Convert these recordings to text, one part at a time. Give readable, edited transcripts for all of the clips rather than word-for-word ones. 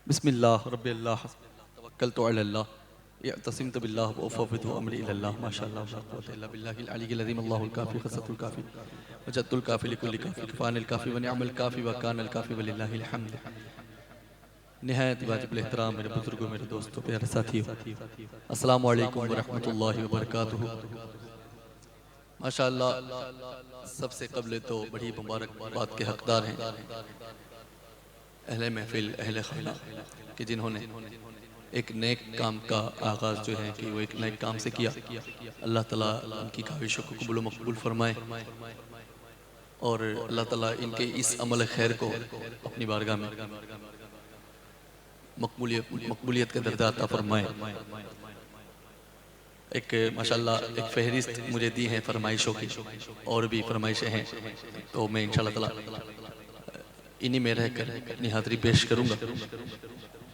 बिस्मिल्लाह रब्बिल्लाह तवक्कलतु अलल्लाह यअतसिमतु बिल्लाह व उफ़व्विदु अमरी इलल्लाह माशाअल्लाह ला कुव्वता इल्ला बिल्लाहिल अलिय्यिल अज़ीम अल्लाहुल काफ़ी क़स्सतुल काफ़ी वजद्दुल काफ़ी लिकुल्लि काफ़ी फ़ानिल काफ़ी व निअमल काफ़ी व कानल काफ़ी वलिल्लाहिल हम्द। निहायत वाजिबुल एहतराम मेरे बुजुर्गों, मेरे दोस्तों, प्यारे साथियों, अस्सलामु अलैकुम व रहमतुल्लाहि व बरकातुहू। माशाअल्लाह, सबसे क़ब्ल तो बड़ी मुबारकबाद के हक़दार हैं अहले महफ़िल, अहले ख़ाना कि जिन्होंने एक नेक काम का आगाज़ जो है कि वो एक नेक काम से किया। अल्लाह ताला उनकी ख़्वाहिशों को कबूल मकबूल फरमाए और अल्लाह ताला इनके इस अमल खैर को अपनी बारगाह में मकबूलियत का दर्जा अता फरमाए। एक माशाअल्लाह एक फ़हरिस्त मुझे दी है फरमाइशों की, और भी फरमाइशें हैं, तो मैं इंशाअल्लाह ताला इन्हीं में रहकर अपनी हाज़िरी पेश करूँगा।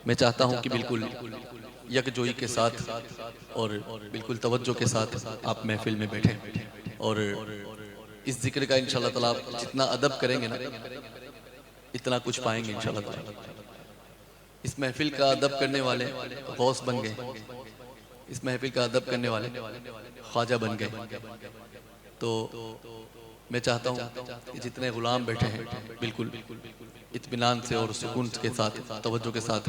मैं चाहता हूँ कि बिल्कुल यकजोई के साथ और बिल्कुल तवज्जो के साथ आप महफिल में बैठें और इस जिक्र का इंशाअल्लाह ताला आप जितना अदब करेंगे ना, इतना कुछ पाएंगे इंशाअल्लाह ताला। इस महफिल का अदब करने वाले गौस बन गए, इस महफिल का अदब करने वाले ख्वाजा बन गए। तो मैं चाहता हूँ कि जितने गुलाम बैठे हैं बिल्कुल इत्मीनान से और सुकून के साथ, तवज्जो के साथ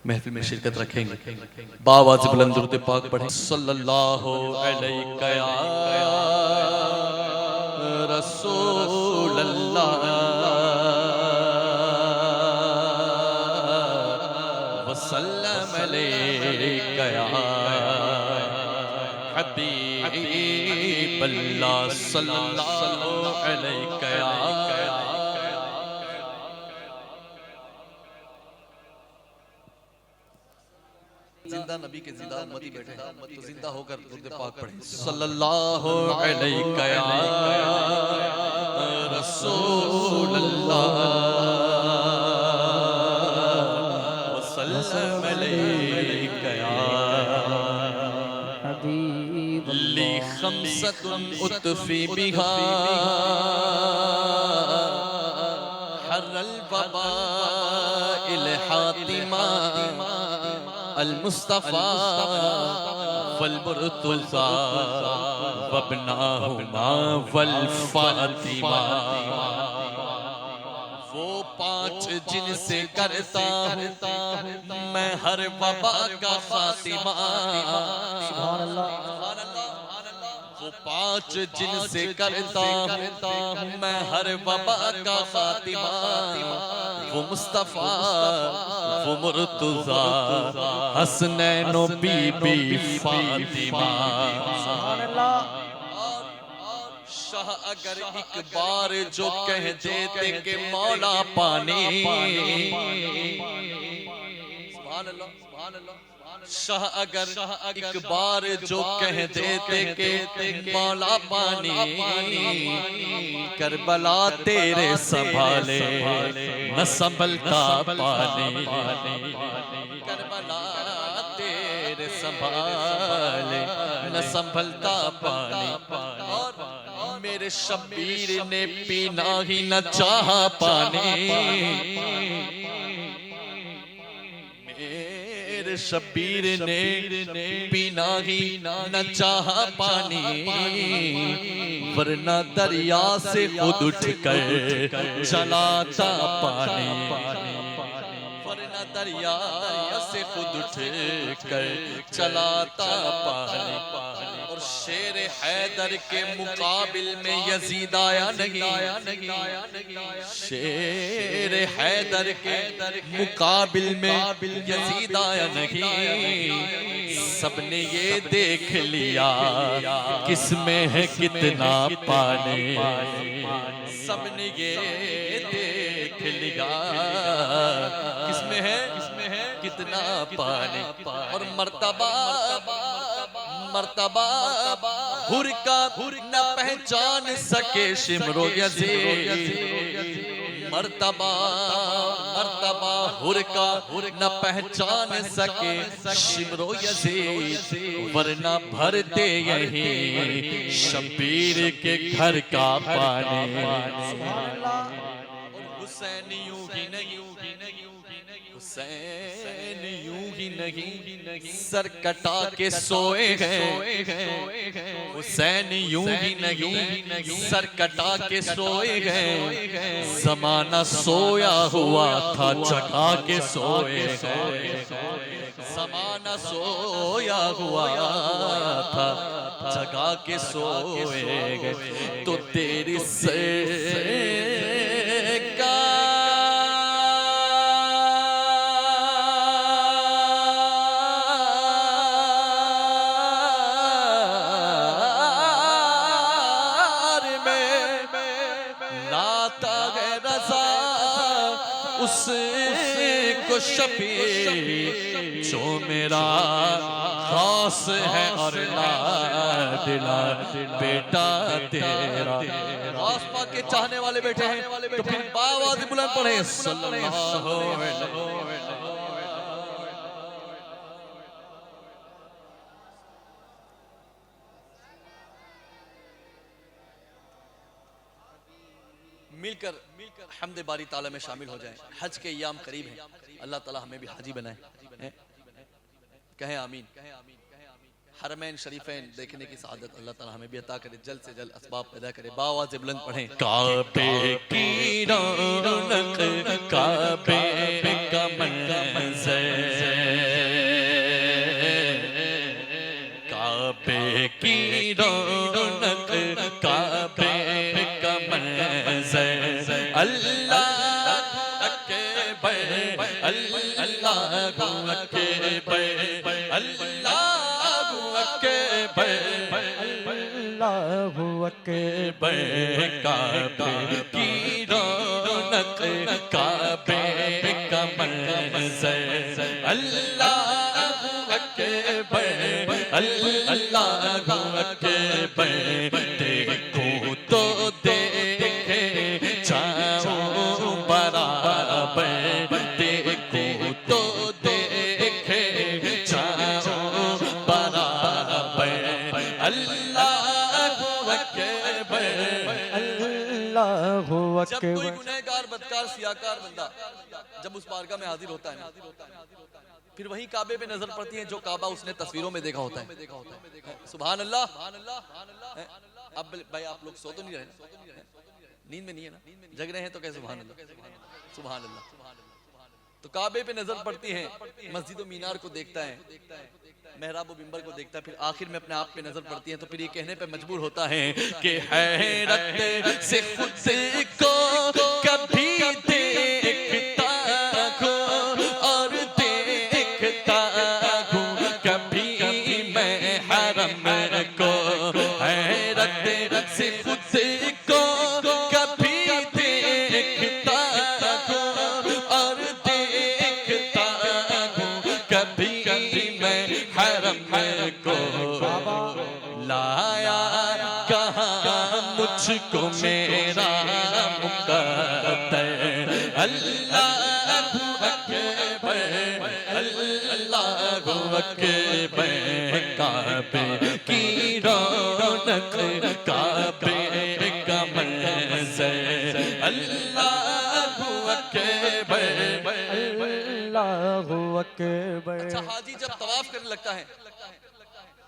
महफिल में शिरकत रखेंगे। बावाज़ बुलंद दुरूद पाक पढ़ें। सल्लल्लाहु अलैहि या रसूल अल्लाह वसल्लम अलैका या हबीब अल्लाह सल्लल्लाहु अलैका या जिंदा नबी के जिंदा उम्मती बैठे हैं, तो जिंदा होकर दुरूद पाक पढ़ें। सल्लल्लाहु अलैका या रसूल अल्लाह वसल्लम अलैका या हबीब ली खमसतुन उतफी बिहा हर्रल वबाइल हातिमा अल मुस्तफा वल मुर्तज़ा वब्नाहुमा वल फातिमा। वो पांच जिनसे करता हूँ मैं हर वबा का खातिमा। सुभान अल्लाह। वो पांच जिनसे करता हूँ मैं हर वबा का खातिमा। वो मुस्तफा, वो मुर्तज़ा, हसनैनो बीबी फातिमा। सुभान अल्लाह। शाह अगर एक बार जो कह देते कि मौला पानी, सुभान अल्लाह, सुभान अल्लाह। शाह अगर एक बार जो कह देते कि मौला पानी, करबला तेरे संभाले न संभलता पानी। करबला तेरे संभाले न संभलता पानी। और मेरे शब्बीर ने पीना ही न चाहा पानी। मेरे शब्बीर ने पीना ही न चाहा पानी, वरना दरिया से खुद उठकर चलाता पानी। वरना दरिया से खुद उठकर चलाता पानी। और शेर हैदर के मुकाबिल में यजीद आया नहीं। शेर हैदर के मुकाबिल में यजीद आया नहीं। सबने ये देख लिया किसमें है कितना पानी। सबने ये देख लिया किसमें है कितना पानी। और मर्तबा हुर का न पहचान सके शिमरो यज़ीद। मर्तबा हुर का न पहचान सके शिमरो यज़ीद, वरना भरते यही शब्बीर के घर का पानी। हुसैन यूं ही नहीं हुसैन यूं ही नहीं सर कटा के सोए गए, हुसैन यूं ही नहीं सर कटा के सोए गए, जमाना सोया हुआ था जगा के सोए गए, जमाना सोया हुआ था जगा के सोए गए, तो तेरी से उसको शफी जो मेरा खास है और लाडला बेटा तेरा। खास पाक के चाहने वाले बैठे हैं तो फिर बावाज़ बुलंद पढ़े सल्लल्लाहु अलैहि वसल्लम। मिलकर हम्द बारी ताला में शामिल हो जाएं। हज के अय्याम करीब हैं, अल्लाह ताला हमें भी हाजी बनाए, कहें आमीन। हरमैन शरीफैन देखने की सआदत अल्लाह ताला हमें भी अता करे, जल्द से जल्द असबाब पैदा करे। बावाज़ बुलंद पढ़ें काबे की रौनक काबे का मंज़र, काबे की रौनक काबे का मंज़र, अल्लाह अकबर अल्लाह अकबर अल्लाहु अकबर अल्लाहु अकबर, काबे की रौनक काबे का मंज़र, अल्लाहु अकबर अल्लाहु अकबर, देखो तो देखे जाऊं बराबर, देखो तो देखे जाऊं बराबर, अल्लाहु अकबर अल्लाहु अकबर। जब कोई गुनहगार बदकार सियाकार बंदा जब उस बारगाह में हाजिर होता है ना, फिर वही काबे पे नजर पड़ती है जो काबा उसने तस्वीरों में देखा होता है। सुभान अल्लाह। अब भाई आप लोग सो तो नहीं रहे, नींद में नहीं है ना, जग रहे हैं तो कैसे सुभान अल्लाह सुभान अल्लाह। तो काबे पे नजर पड़ती है, मस्जिद मीनार को देखता है, मेहराब मिंबर को देखता है, फिर आखिर में अपने आप पे नजर पड़ती है, तो फिर ये कहने पे मजबूर होता है कि हैरत से खुद को कभी देखता हूं और देखता हूं कभी मैं हरम को, हैरत से खुद को कभी देखता हूं और देखता हूं कभी मैं हरम को, लाया कहाँ मुझको मेरा मुक़द्दर, अल्लाहु अकबर अल्लाहु अकबर, काबे की रौनक काबे का मंज़र, अल्लाहु अकबर अल्लाहु अकबर। अच्छा, हाजी जब तवाफ करने लगता है,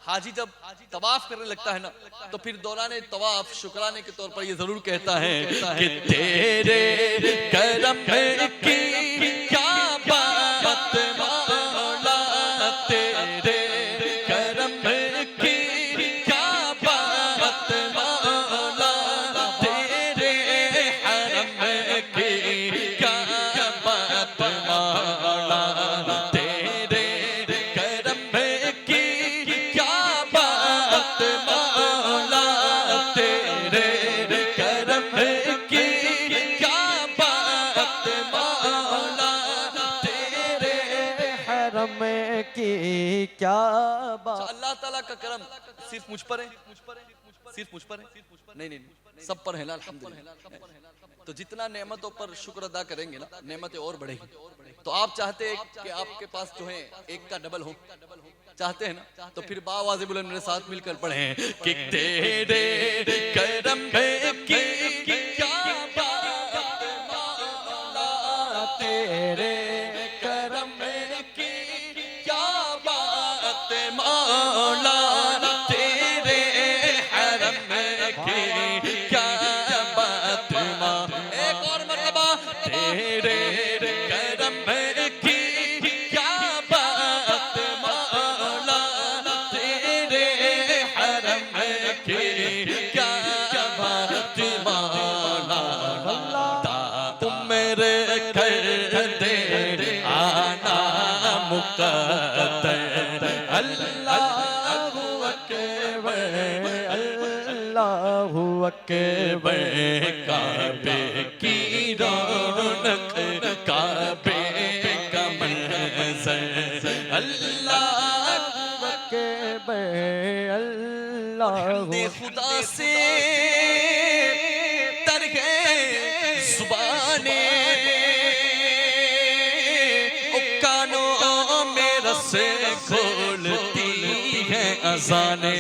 हाजी जब तवाफ करने लगता है ना, तो फिर दौरान तवाफ शुक्राने के तौर पर ये जरूर कहता है कि तेरे करम की क्या बात मौला, तेरे करम की क्या बात मौला, तेरे हरम की क्या बात मौला, तेरे करम की क्या बात मौला, तेरे करम की क्या बात मौला, तेरे हरम की क्या बात। अल्लाह ताला का करम सिर्फ मुझ पर है, सिर्फ मुझ पर है, नहीं नहीं सब पर है ना, अल्हम्दुलिल्लाह। तो जितना नेमतों पर शुक्र अदा करेंगे ना, नेमतें और बढ़ेंगी। तो आप चाहते हैं कि आपके पास जो है एक का डबल हो, चाहते हैं ना, तो फिर बावाज़ बुलंद मेरे साथ मिलकर पढ़ें कि तेरे करम की क्या बात मौला, तेरे करम अकबर काबे की रौनक काबे का मंजर अल्लाह अकबर अल्लाह खुदा से तर गए जुबाने कानों में रसे खोलती है अज़ाने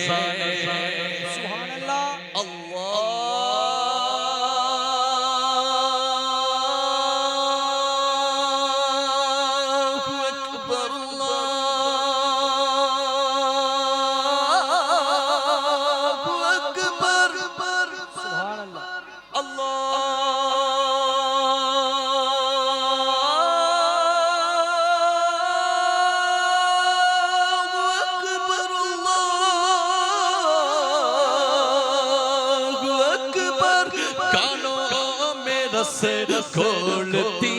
खोलती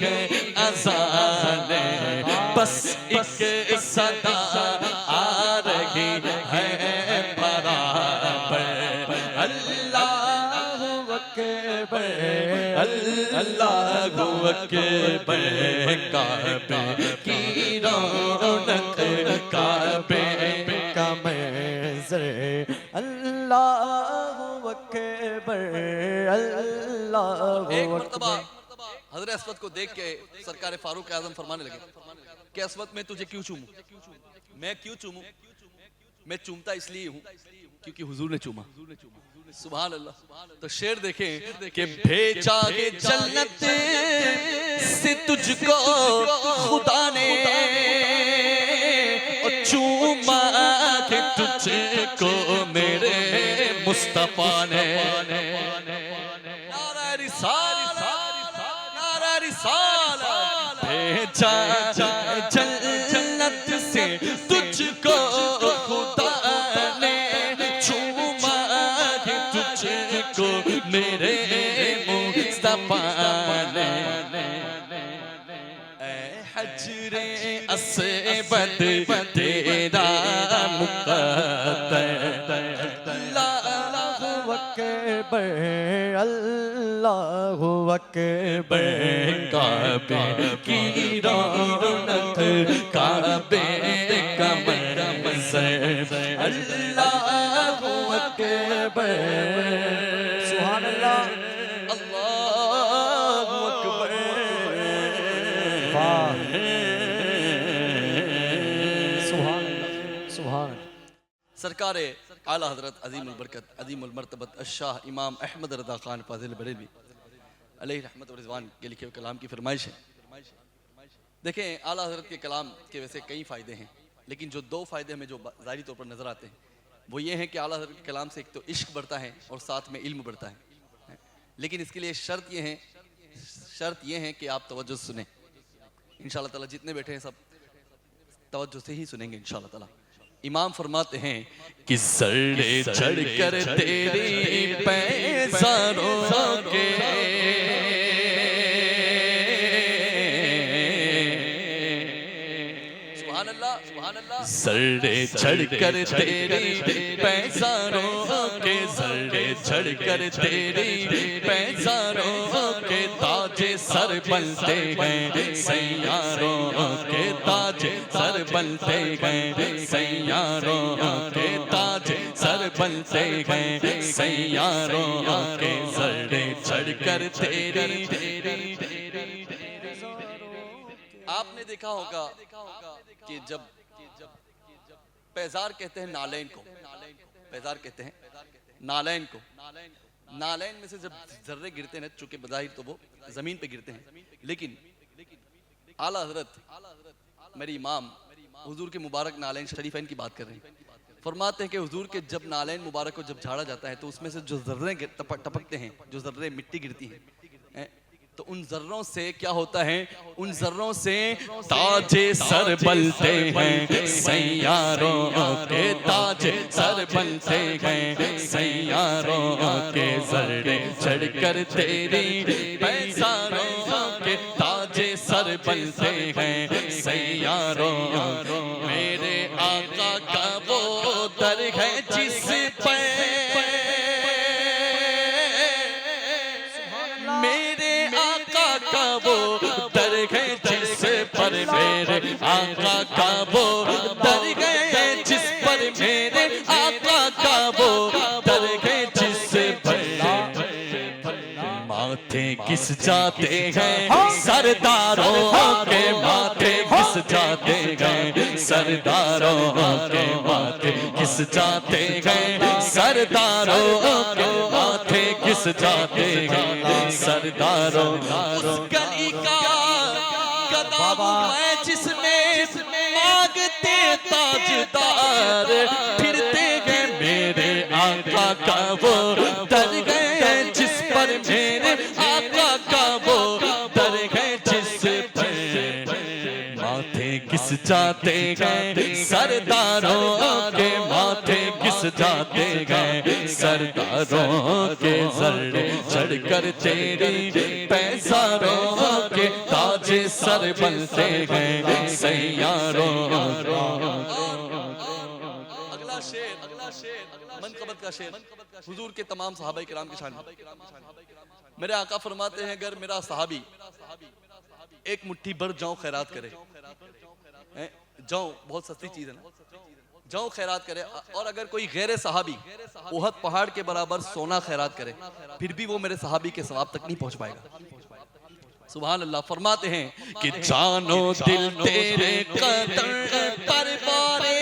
है अज़ाने बस एक सदा आ रही है बराबर अल्लाहु अकबर अल्लाहु अकबर काबे की रौनक काबे का मंज़र अल्लाहु अकबर एक मर्तबा हज़रत अस्वद को देख के सरकार फारूक आज़म फरमाने लगे कि अस्वद मैं तुझे क्यों चूमूं? मैं क्यों चूमूं? मैं चूमता इसलिए हूँ क्योंकि हुजूर ने चूमा। सुभान अल्लाह। तो शेर देखें कि भेजा के जन्नत से तुझको खुदा ने और चूमा के तुझको मेरे मुस्तफा ने भेजा जन्नत से तुझको खुदा ने चूमा के तुझको मेरे मुस्तफा ने हजरे अस्वद तेरा मुक़द्दर अल्लाहु अकबर अल्लाहु अकबर काबे की रौनक काबे का मंज़र अल्लाहु अकबर सुभान अल्लाह अल्लाहु अकबर सुभान सुभान सरकार आला हज़रत अज़ीमुल बरकत अज़ीमुल मर्तबत अशाह इमाम अहमद रज़ा खान फाज़िल बरेलवी अलैहि रहमत व रिज़वान के लिखे हुए कलाम की फरमाइश है। देखें आला हज़रत के कलाम के वैसे कई फ़ायदे हैं, लेकिन जो दो फ़ायदे हमें जो ज़ाहिरी तौर पर नज़र आते हैं वो ये हैं कि आला हज़रत के कलाम से एक तो इश्क बढ़ता है और साथ में इल्म बढ़ता है, लेकिन इसके लिए शर्त ये है कि आप तवज्जो सुने। इंशाअल्लाह ताला जितने बैठे हैं सब तवज्जो से ही सुनेंगे इंशाअल्लाह ताला। इमाम फरमाते हैं कि सरे चढ़कर तेरी पैज़ारों के सुभान अल्लाह सुभान अल्लाह सरे चढ़कर तेरी पैज़ारों के सरे चढ़कर तेरी पैज़ारों के ताजे सर बनते हैं सैयारों के ताजे सर बनते हैं सैयारों के ताज सर बनते हैं सैयारों के सरे चढ़कर तेरी। आपने देखा होगा कि जब पैजार कहते हैं नालैन को, पैजार कहते हैं नालैन को, नालैन में से जब जर्रे गिरते हैं चूंकि बज़ाहिर तो वो जमीन पे गिरते हैं, लेकिन आला हज़रत मेरे इमाम हुजूर के मुबारक नालैन शरीफैन की बात कर रहे हैं। फरमाते हैं कि हुजूर के जब नालैन मुबारक को जब झाड़ा जाता है तो उसमें से जो जर्रे टपकते हैं, जो जर्रे मिट्टी गिरती है, तो उन जर्रों से क्या होता है, उन जर्रों से ताजे सर बनते हैं सैयारों के ताजे सर बनते हैं सैयारों के जर्रे चढ़कर तेरी पैज़ारों के ताजे सर बनते हैं सैयारों। मेरे आका का वो दर है जिस पर पर मेरे आका का वो डर गए, जिस पर मेरे आका का वो डर गए, जिस पर माथे किस जाते हैं सरदारों के माथे किस जाते हैं सरदारों के माथे किस जाते हैं सरदारों के माथे किस जाते हैं सरदारों। उस गली का कदम है जिसमें मांगते ताजदार, फिरते हैं मेरे आका का वो डर गए, जिस पर मेरे आका का वो डर गए, जिस पर माथे किस जाते हैं सरदारों के माथे किस जाते हैं सरदारों के जर्रे चढ़कर तेरी पैसारों के ताजे सर बनते हैं सैयारों। अगला शेर मनकबत का शेर हुजूर के तमाम सहाबाए किराम की शान। मेरे आका फरमाते हैं अगर मेरा सहाबी एक मुट्ठी भर जौ खैरात करे, जौ बहुत सस्ती चीज है ना, जौ खैरात करे, और अगर कोई गैर सहाबी उहद पहाड़ के बराबर सोना खैरात करे, फिर भी वो मेरे सहाबी के सवाब तक नहीं पहुंच पाएगा। सुभान अल्लाह। फरमाते हैं कि जानो दिल तेरे कदर पर बारे,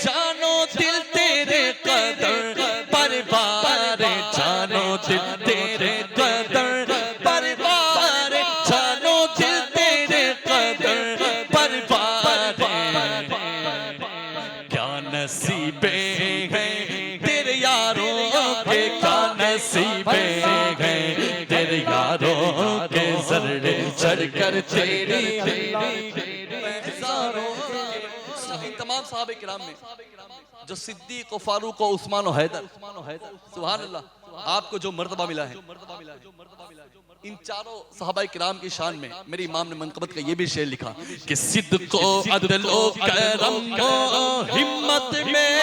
जानो दिल तेरे कदर पर बारे, जानो दिल तेरे कदर पर बारे, जानो दिल तेरे कदर पर बारे। क्या नसीबे हैं तेरे यारों के, क्या नसीबे हैं तेरे यारों के जर्रे चढ़कर तेरी तमाम साहब किराम में जो सिद्दीक और फारूक और उस्मान और हैदर, सुभान अल्लाह, आपको जो मर्तबा मिला है, इन चारों सहाबाए किराम की शान में मेरे इमाम ने मनकबत का ये भी शेर लिखा कि सिद्को अदलो करम हिम्मत में,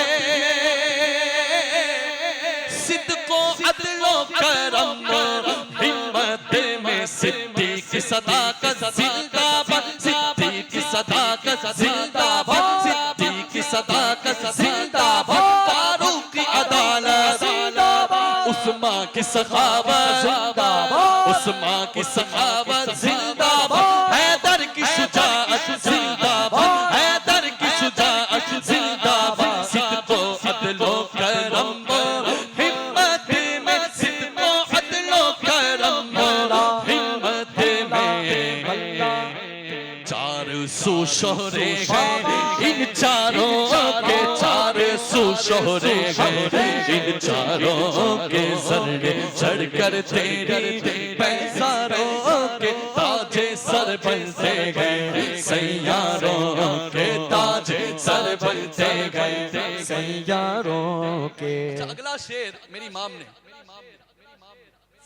सिद्को अदलो करम हिम्मत में, सिद्दीक सदाकत जिंदाबाद, सिद्दीक सदाकत जिंदाबाद, सिद्दीक सदाकत जिंदाबाद, फारूक की अदालत जिंदाबाद, उस्मान की सखावत जिंदाबाद, उस्मान की सखावत जिंदाबाद, हैदर की शुजाअत जिंदाबाद, हैदर की शुजाअत जिंदाबाद, सिद्को अदलो करम हिम्मत में, सिद्को अदलो करम हिम्मत में। चार सू शोहरे हैं इन चारों के, चार सू शोहरे हैं इन चारों के जर्रे चढ़कर तेरी पैसारों के ताजे सर बनते गए सैयारों के, ताजे सर बनते गए सैयारों के। अगला शेर मेरी इमाम ने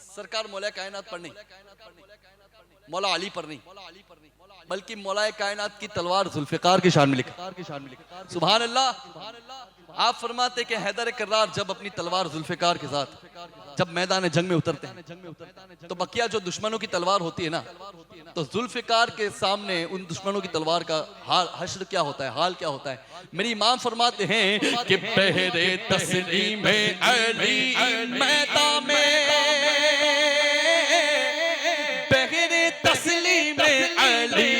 सरकार मौला कायनात पर नहीं, मौला अली पर नहीं, बल्कि मौला कायनात की तलवार जुल्फिकार की शान में लिखा। सुभान अल्लाह। आप फरमाते कि हैदर कर्रार जब अपनी तलवार जुल्फिकार के साथ जब मैदान जंग में उतरते हैं, तो बकिया जो दुश्मनों की तलवार होती है ना, तो जुल्फिकार के सामने उन दुश्मनों की तलवार का हाल हश्र क्या होता है, हाल क्या होता है। मेरी इमाम फरमाते हैं कि पहरे तस्लीम अली मैदान में, पहरे तस्लीम अली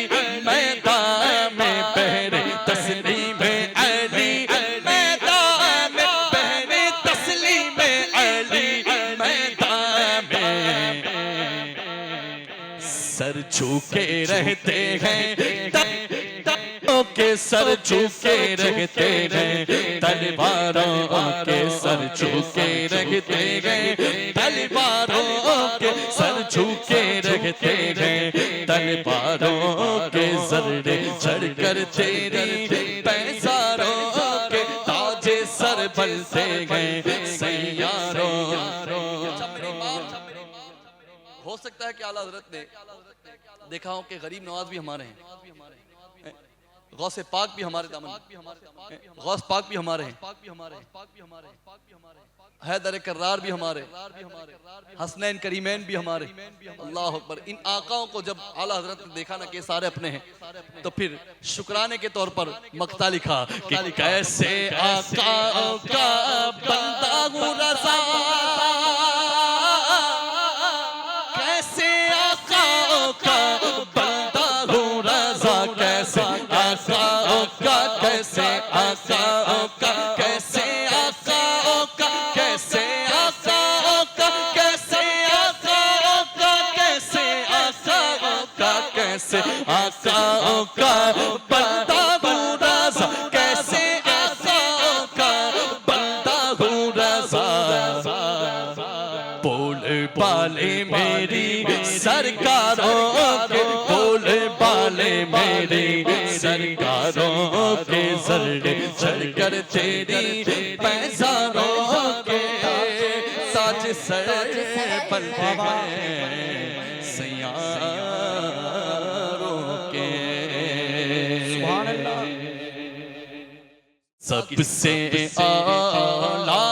मैदान में, पहरे तस्लीम अली मैदान में, पहरे तस्लीम अली मैदान में, सर झुके रहते हैं के सर झुके रहते हैं, तलवारों के सर झुके रहते हैं, तलवारों के सर झुके रहते हैं, तलवारों के जर्रे चढ़कर तेरी पैसारों के ताजे सर बनते गए सैयारों। हो सकता है कि आला हज़रत ने देखा हो कि गरीब नवाज भी हमारे हैं, गौसे पाक भी हमारे दामन, गौस पाक भी हमारे हैं, हैदर कर्रार भी हमारे, हसनैन करीमैन भी हमारे। अल्लाह अकबर। इन आकाओं को जब आला हजरत ने देखा ना कि सारे अपने हैं, तो फिर शुक्राने के तौर पर मक्ता लिखा कि कैसे आकाओं का बंदा हूँ रज़ा, कैसे आकाओं का बंदा हूँ रज़ा, कैसे आकाओं का, कैसे आकाओं का, कैसे आकाओं का, कैसे आकाओं का, कैसे आकाओं का, कैसे आकाओं का, कैसे आकाओं का बंदा हूँ रज़ा, कैसे आकाओं का बंदा हूँ रज़ा। बोले बाले मेरी सरकारों के, बोले बाले मेरी सरकारों के, जर्रे चढ़कर तेरी पैजारों के, साज सर पर सैयारों के। सबसे आला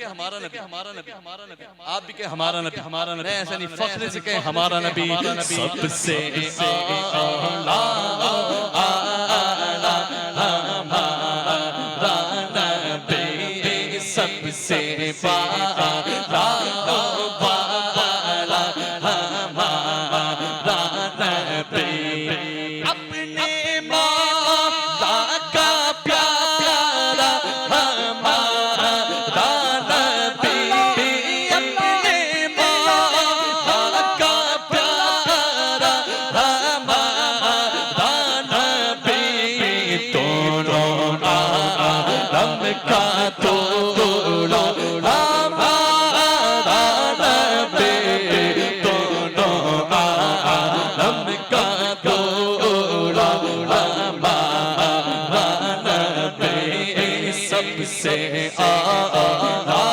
हमारा नबी, हमारा नबी, हमारा नबी, आप भी कहे हमारा नबी, हमारा नबी, ऐसा नहीं फख्र से कहे हमारा नबी। सबसे आला हमारा नबी, सबसे आला हमारा नबी, अपने मौला का प्यारा हमारा नबी, अपने मौला का प्यारा हमारा नबी, दोनों आलम का तोला हमारा नबी, दोनों आलम का तोला हमारा नबी, सबसे आला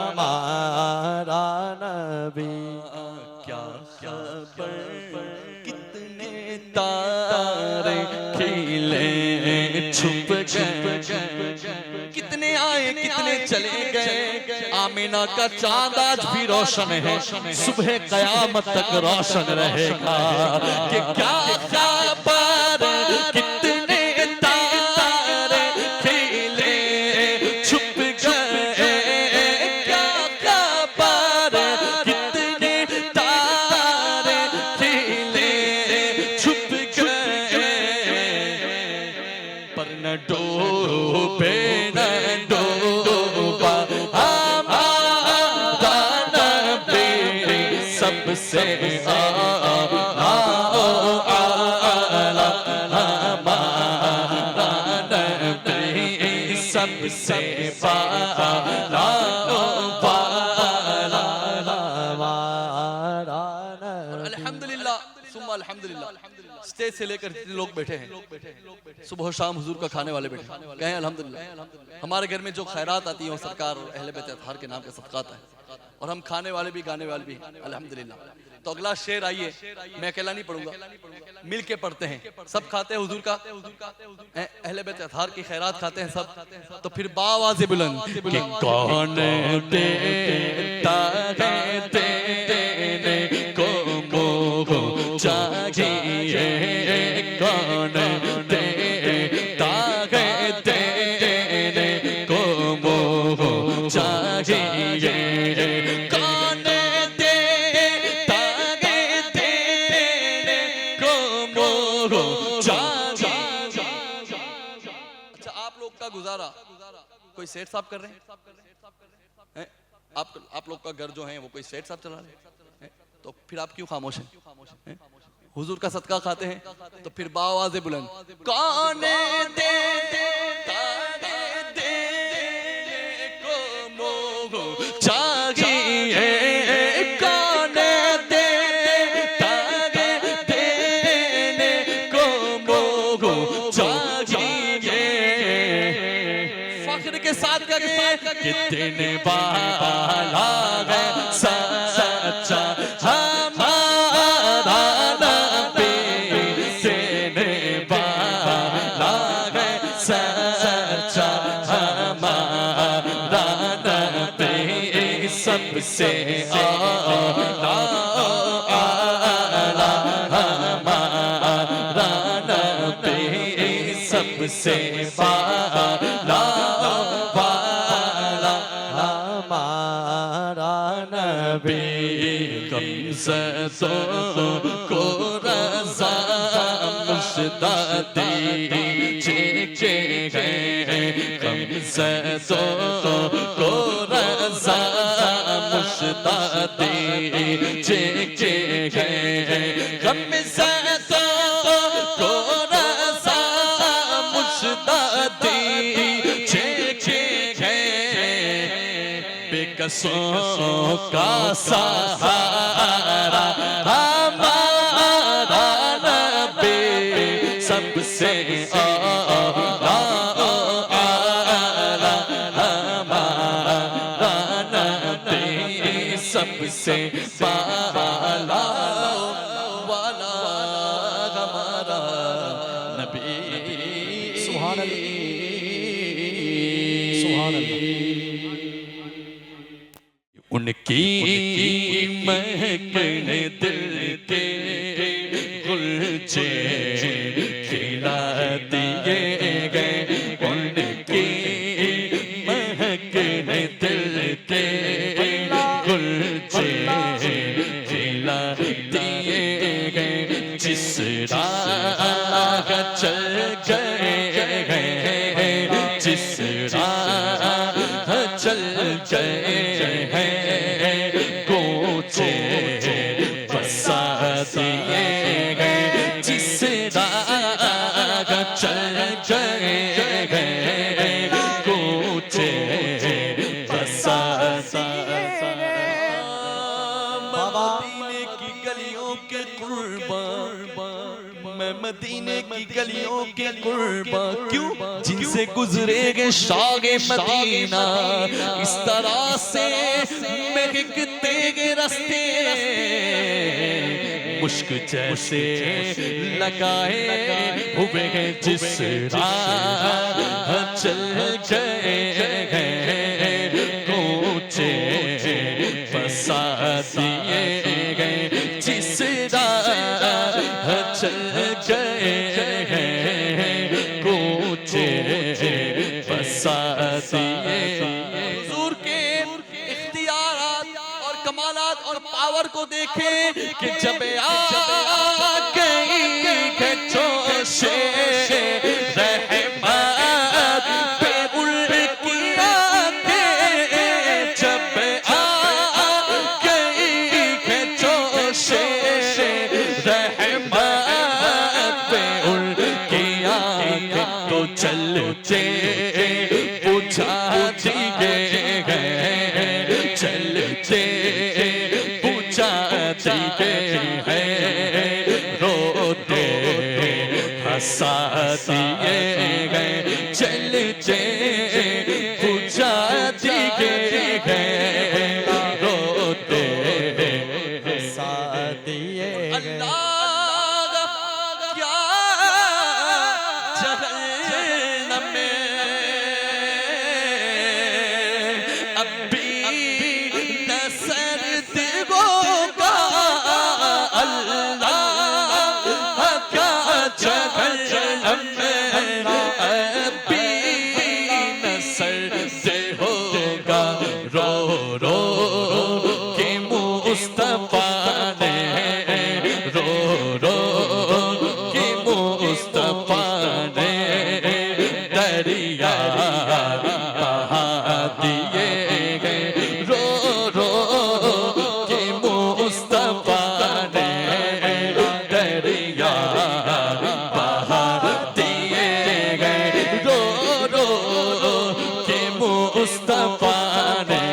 हमारा नबी। क्या खबर कितने तारे खिले छुप गए, कितने आए कितने चले गए, आमिना का चांद आज भी रोशन है, सुबह कयामत तक रोशन रहेगा। कि क्या खबर कितने तारे खिले छुप गए, क्या खबर कितने तारे खिले छुप गए, पर न डूबे न डूबा हमारा नबी, सबसे आला हमारा नबी, सबसे आला हमारा नबी। अल्हम्दुलिल्लाह सुम्मा अल्हम्दुलिल्लाह, स्टेज से लेकर जितने लोग बैठे हैं, सुबह शाम हुजूर का खाने वाले बैठे हैं, कहें अल्हम्दुलिल्लाह। हमारे घर में जो खैरात आती है वो सरकार और अहले बैत अतहार के नाम के सदक़ात है, और हम खाने वाले भी गाने वाले भी अल्हम्दुलिल्लाह। तो अगला शेर आइए, मैं अकेला नहीं पढ़ूंगा, मिल के पढ़ते हैं, सब खाते हैं हुजूर का, अहले बैत अतहार की खैरात खाते हैं सब। तो फिर बावाज़े बुलंद कि कौन देता है देने को मोह चाहिए, कौन देता है देने को मोह चाहिए, कौन देता है देने को मोह चाहिए। अच्छा, आप लोग का गुजारा कोई सेठ साहब कर रहे हैं? आप लोग का घर जो है वो कोई सेठ साहब चला रहे हैं, तो फिर आप क्यों खामोश हैं? हुजूर का सदका खाते हैं, तो फिर बावाज़े बुलंद कौन देता है देने को मोह चाहिए, कौन देता है देने को मोह चाहिए। फख्र के के साथ कहे कि देने वाला है सच्चा हमारा नबी, देने वाला है सच्चा हमारा नबी, सबसे आला आला हमारा नबी, सबसे वाला वाला हमारा नबी। गमज़दों को रज़ा मुश्तादी चेचे गए, गमज़दों को रज़ा मुश्तादी चेचे गए, गमज़दों को रज़ा मुश्तादी चेचे गए, बेकसों का सहारा हमारा नबी, सबसे आला आला हमारा नबी, सबसे वाला वाला हमारा नबी। सुभान अल्लाह, सुभान अल्लाह। उनकी महकने दिल के गुलचे खिला दिए गए, उनकी महकने दिल के गुलचे खिला दिए गए, जिस राह चल गए हैं, जिस राह चल गए दिए गए, जिस राह चल गए कोचे बसा मदीने की गलियों के कुर्बान, मैं मदीने की गलियों के कुर्बान, क्यों जिनसे गुजरेगे शागे मदीना, इस तरह से महकते गे रास्ते, मुश्क जैसे लगाए हुए हैं, जिस राह चल गए हैं कोचे बसा दिए गए, जिस राह चल गए हैं कोचे बसा दिए। हुजूर के इख्तियारात और कमालात और पावर को देखें कि जब आ गई है जोशे रहमत पे उनकी आंखें, जब आ गई है जोशे रहमत पे उनकी आंखें, तो चलते बुझा दिए गए, चलते बुझा दिए हैं, रोते हंसा दिए गए, चलते बुझा दिए गए, रोते हंसा दिए गए। क्या जहन्नम में अब भी नसरत होगा, अल्लाह क्या जहन्नम में अब भी नसरत होगा, रो रो के मुस्तफा ने, रो रो के मुस्तफा ने दरिया बहा दिए गए, रो रो के मुस्तफा ने दरिया बहा दिए गए, रो रो के मुस्तफा ने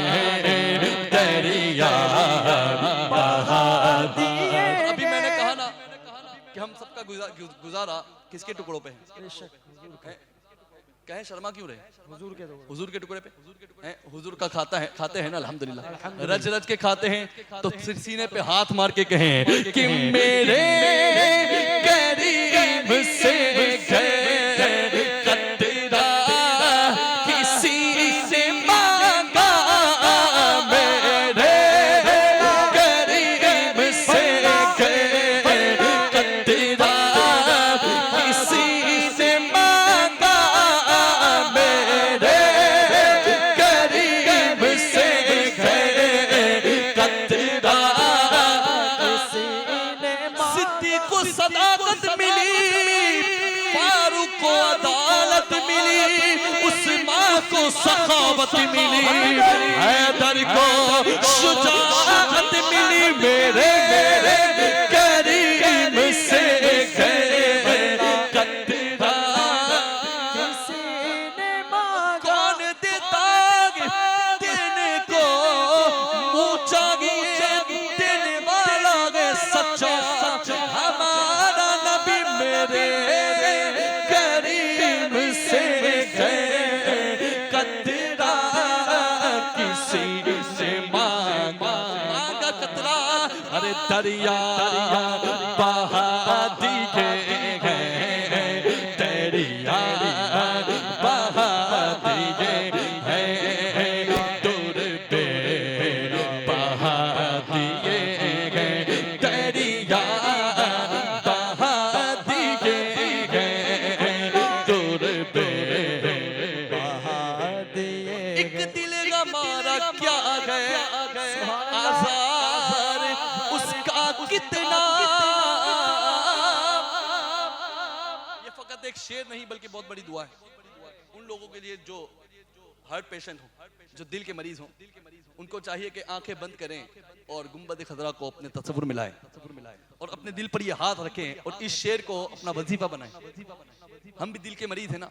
दरिया बहा दिए। अभी मैंने कहा ना कि हम सबका गुजारा किसके टुकड़ों पे है, कहे शर्मा क्यों रहे? हुजूर के टुकड़े, हुजूर के टुकड़े पे हैं, हुजूर का खाते हैं ना अल्हम्दुलिल्लाह, रज रज के खाते हैं। तो फिर सीने पे हाथ मार के कहें कि मेरे करीब से कतरा किसी से मांगा, मेरे करीब से कतरा किसी से मांगा, मेरे करीब से कतरा सिद्दीक़ को सदाकत मिली, फारूक को अदालत मिली, उस्मान को सखावत मिली, हैदर को शुजाअत मिली, मेरे करीब से कतरा किसी ने मांगा। कौन देता देने को, ऊंचा देने वाला है सच्चा, हमारा नबी मेरे करीब से कतरा किसी से मांगा कतरा, अरे दरिया बहा दिए हैं, दरिया बहा दिए हैं, दूर पे बहा दिए हैं, दरिया बहा दिए हैं, दूर पे बहा दिए एक दिल का मारा क्या है आज़ार उसका कितना। ये फकत एक शेर नहीं बल्कि बहुत बड़ी दुआ है उन लोगों के लिए जो हार्ट पेशेंट हो, जो दिल के मरीज हो। उनको चाहिए कि आंखें बंद करें और गुंबद खजरा को अपने तसव्वुर मिलाएं और अपने दिल पर ये हाथ रखें और इस शेर को अपना वजीफा बनाएं। हम भी दिल के मरीज हैं ना,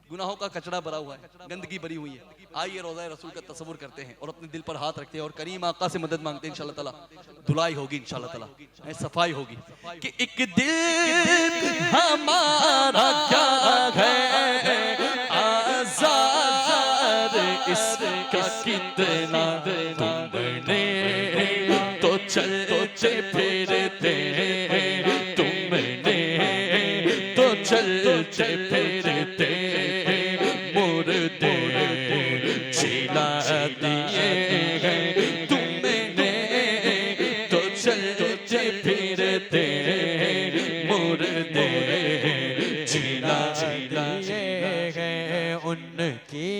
गुनाहों का कचरा भरा हुआ है, गंदगी भरी हुई है। आइए रोज़ा रसूल का तसव्वुर करते हैं और अपने दिल पर हाथ रखते हैं और करीम आका से मदद मांगते हैं। इंशाअल्लाह ताला धुलाई होगी, इंशाअल्लाह ताला सफाई होगी कि एक दिल हमारा क्या है आज़ार इसका कितना, तुमने तो चलते फिरते, तुमने तो चलते फिरते मुर्दे छिला दिए हैं, तुमने तो चलते फिरते मुर्दे छिला दिए हैं, उनकी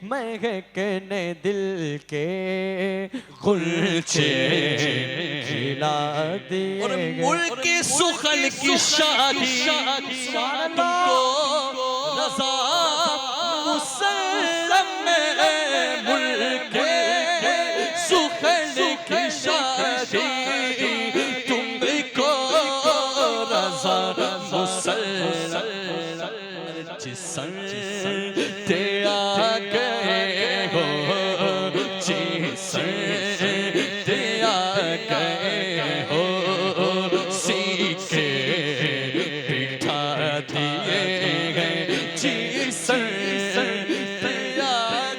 महकने दिल के गुलचे खिला दिए और मुल्क सुखन की शादी तुमको रज़ा मुसल्लम में, मुल्क सुखन की शादी तुमको रज़ा मुसल्लम, जिसन ते आ गए हो, जिसन ते आ गए हो, सीखे बिठा दिए हैं, जिसन ते आ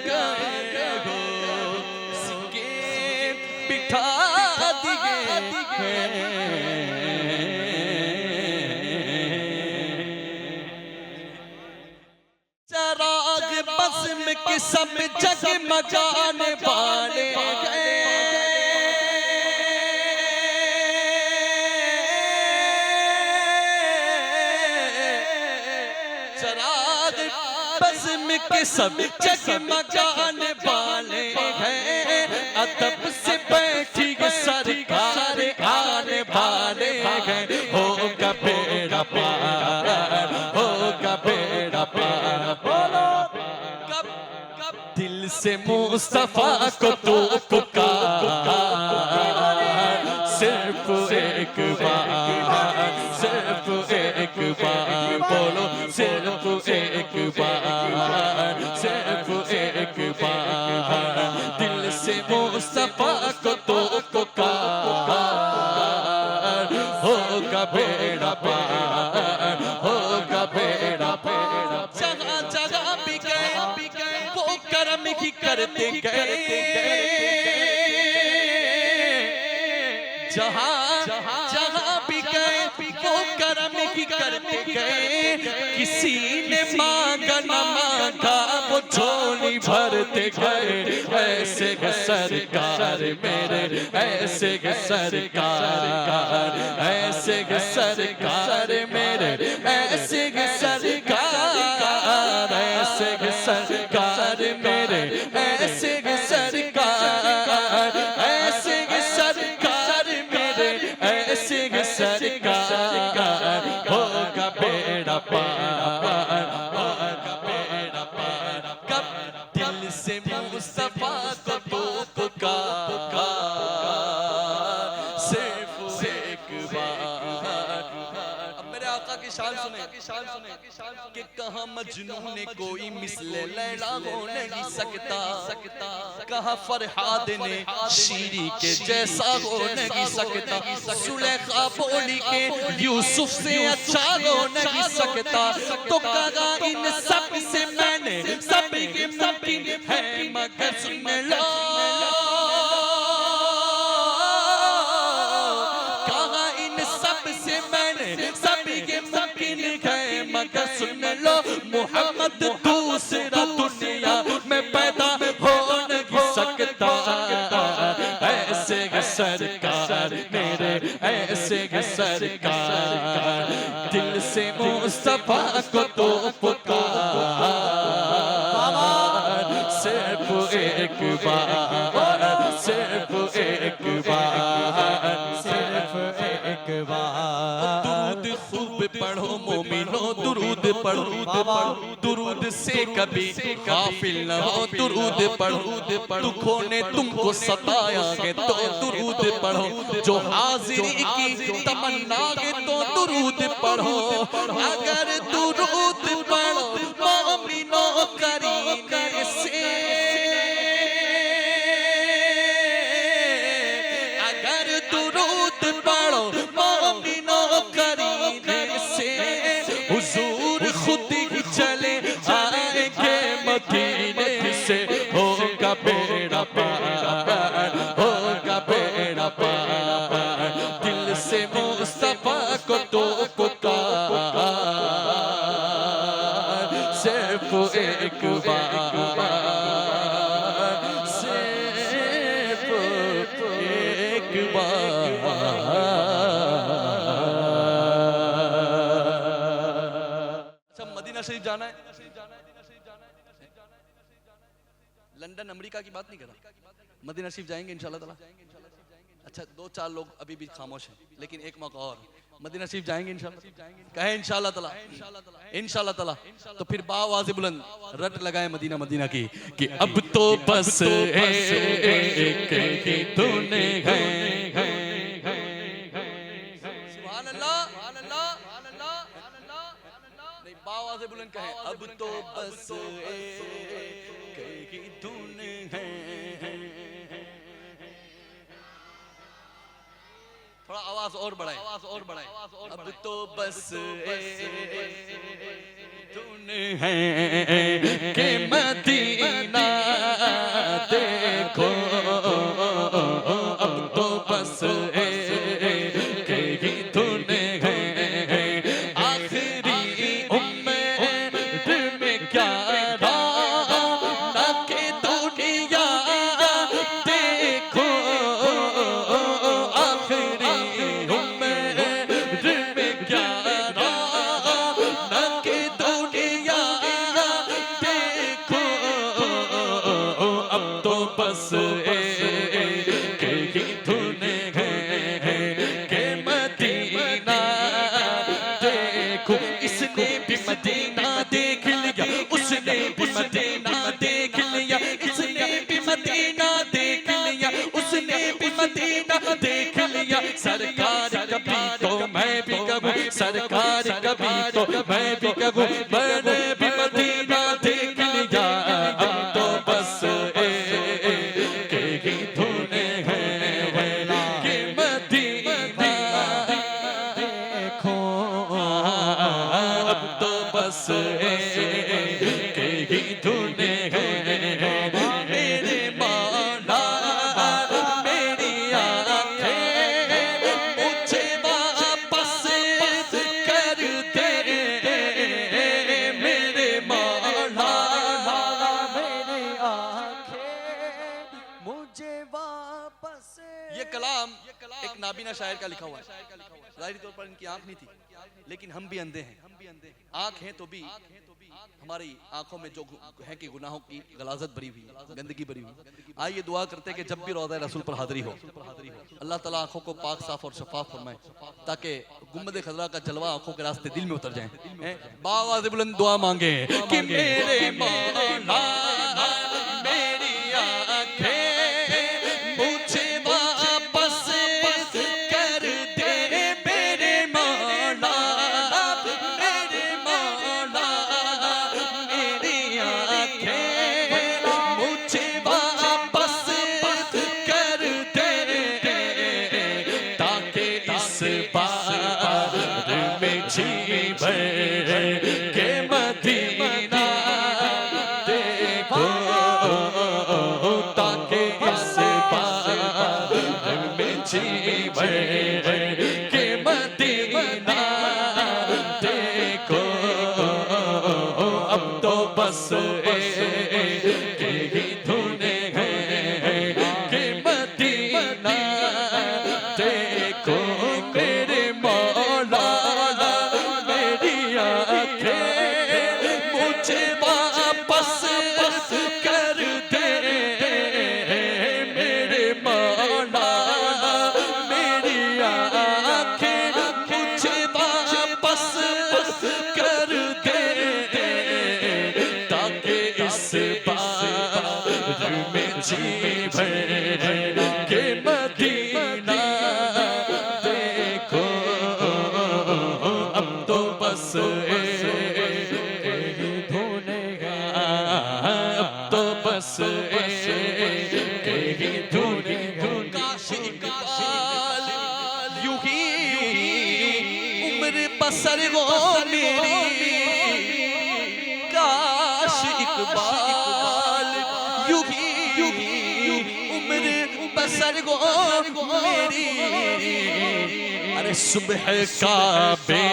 गए हो, सीखे बिठा दिए हैं। चराग बज़्म के सब जगमगाने वाले गए, चराग बज़्म के सब जगमगाने वाले हैं, अदब से बैठी सरकार आने वाले हैं, होगा बेड़ा पार, होगा बेड़ा पार, बोलो कब कब दिल से मुस्तफा को तो पुकार, सिर्फ एक बार, सिर्फ एक बार, बोलो सिर्फ एक बार, सिर्फ एक बार, दिल से मुस्तफा को तो पुकार, होगा बेड़ा पार, होगा बेड़ा पार, जहाँ करम ही करते गए, जहां जहां भी गए वो करम ही करते गए। किसी ने मांगा न मांगा वो झोली भरते गए। ऐसे है सरकार मेरे, ऐसे है सरकार, ऐसे है सरकार मेरे, ऐसे है सरकार, ऐसे है सरकार मेरे, ऐसे है सरकार, ऐसे है सरकार मेरे, ऐसे है सरकार। होगा बेड़ा पार, होगा बेड़ा पार। कब दिल से मुस्तफा को तो पुकार, सिर्फ एक बार। अब मेरे आका की शान सुने कि कहाँ मजनू ने कोई मिसले लैला हो नहीं सकता, कहाँ फरहाद ने शीरी के जैसा हो नहीं सकता, सुलेखा बोली के यूसुफ से अच्छा हो नहीं सकता। तो कहा इन सब से मैंने सब के मुमकिन है मगर सुन लो, कहा इन सब से मैंने सब के मुमकिन है मगर सुन लो, मोहम्मद दूसरा दुनिया में पैदा हो नहीं सकता। ऐसे है सरकार मेरे, ऐसे है सरकार, दिल से मुस्तफा को तो पुकार, सिर्फ एक बार, सिर्फ एक बार, सिर्फ एक बार। दुरूद खूब पढ़ो मोमिनो, दुरूद पढ़ो, दुरूद से कभी गाफिल न हो, दुरूद पढ़ो। दुखों ने तुमको सताया है तो दुरूद पढ़ो, जो हाजिरी की तमन्ना है तो दुरूद पढ़ो। अगर दुरूद पढ़ो मोमिनो करीने से, अगर दुरूद पढ़ो मोमिनो करीने से, हुजूर खुद ही चले आएंगे मदीने से। होगा बेड़ा पार, होगा बेड़ा पार, दिल से मुस्तफा को तो पुकार, सिर्फ एक बार, सिर्फ एक बार। अच्छा, मदीना शरीफ जाना है, लंदन अमेरिका की बात नहीं कर रहा, मदीना शरीफ जाएंगे इंशाल्लाह ताला। अच्छा, दो चार लोग अभी भी खामोश हैं, लेकिन एक मौका और, मदीना शरीफ जाएंगे इंशाल्लाह, कहे इंशाल्लाह ताला, इंशाल्लाह ताला। तो फिर बावाज़ बुलंद रट लगाए मदीना मदीना की कि अब तो बस एक ही तूने है। सुभान अल्लाह, सुभान अल्लाह, सुभान अल्लाह, सुभान अल्लाह। नहीं, बावाज़ बुलंद कहे अब तो बस एक ही तूने है। थोड़ा आवाज और बढ़ाए, आवाज और बढ़ाए। अब तो बस तूने है कि मदीना देखो, अब तो बस कि तूने है। आखिरी उम्र में क्या बस एक ही धुन है कि मदीना देखो। इसने भी मदीना देख लिया, उसने भी मदीना देख लिया, इसने भी मदीना देख लिया, उसने भी मदीना देख लिया। सरकार कभी तो मैं भी कहूँ, सरकार कभी तो मैं भी कहूँ, मैंने भी मदीना देख लिया। अब तो बस बस एक ही नाबीना शायर का लिखा हुआ है। जाहिर तौर पर इनकी आंख नहीं थी, लेकिन हम भी अंधे हैं। आंख हैं तो भी हमारी आंखों में जो है कि गुनाहों की गलाजत भरी हुई, गंदगी भरी हुई। आइए दुआ करते हैं कि जब भी रौज़ा रसूल पर हाजिरी हो, अल्लाह ताला आंखों को पाक साफ और शफाफ फरमाए, ताकि गुम्बद खजरा का जलवा आंखों के रास्ते दिल में उतर जाए। बावाज़ बुलंद दुआ मांगे कि मेरे मौला मेरी आंखें मुझे वापस कर दे, मेरे मौला मेरे मौला मेरी आंखें मुझे वापस कर दे, ताकि इस बार में जी भर के मदीना देखो, ताकि इस बार में जी भर के मदीना देखो। अब तो बस एक ही धुने हैं कि मदीना देखो, मेरे मौला मेरी आंखें मुझे वापस कर दे, मेरे मौला मेरी आंखें मुझे वापस कर दे, ताकि इस बार में जी भर के मदीना देखो। अब तो बस एक ही धुने हैं, अब तो बस एक ही धुने हैं। काश इकबाल यूं ही उम्र बसर हो मेरी, काश इकबाल यूं ही उम्र बसर हो मेरी। अरे सुबह काबे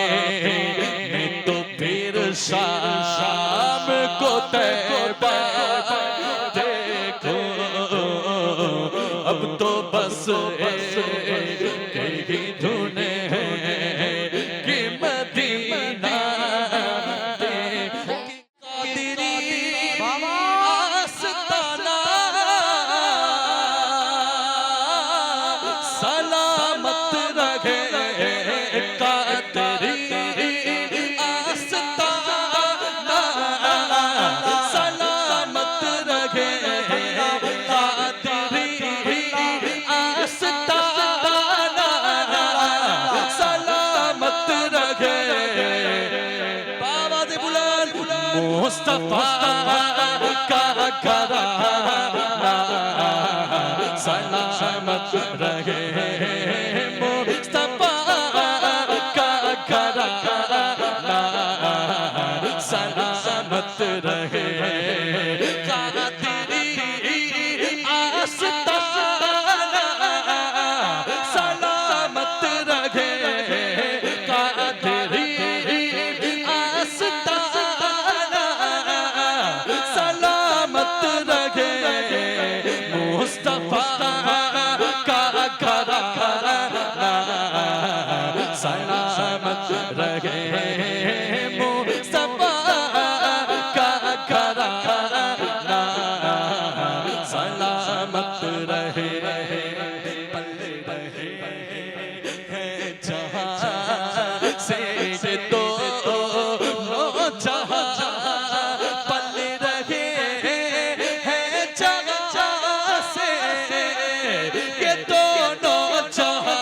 में तो फिर शाम को तैबा देखो। अब तो बस एक ही धुने हैं कि मदीना देखो। कादिरी आस्ताना सलामत रहे, कादिरी आस्ताना सलामत रहे, कादिरी आस्ताना सलामत रहे। बाबा दे बुलंद मुस्तफा का घराना सलामत रहे, मुस्तफा का घराना सलामत रहे, कादिरी आस्ताना सलामत रहे, कादिरी आस्ताना सलामत रहे, मुस्तफा का घराना सलामत रहे, मुस्तफा का घराना सलामत रहे। पल रहे हैं जहाँ से दो जहाँ, पल रहे हैं जहाँ से ये दोनों जहाँ।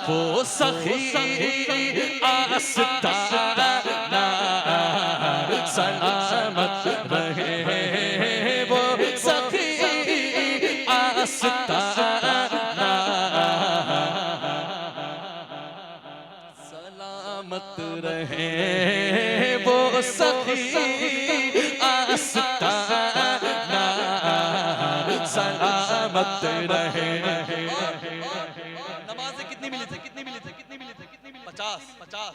वो सखी आस्ताना सलामत रहे, वो सखी आस्ताना सलामत रहे, वो सखी आस्ताना सलामत रहे। नमाज़ें कितनी मिली थी, कितनी मिली थी, कितनी मिली थी, कितनी मिली? 50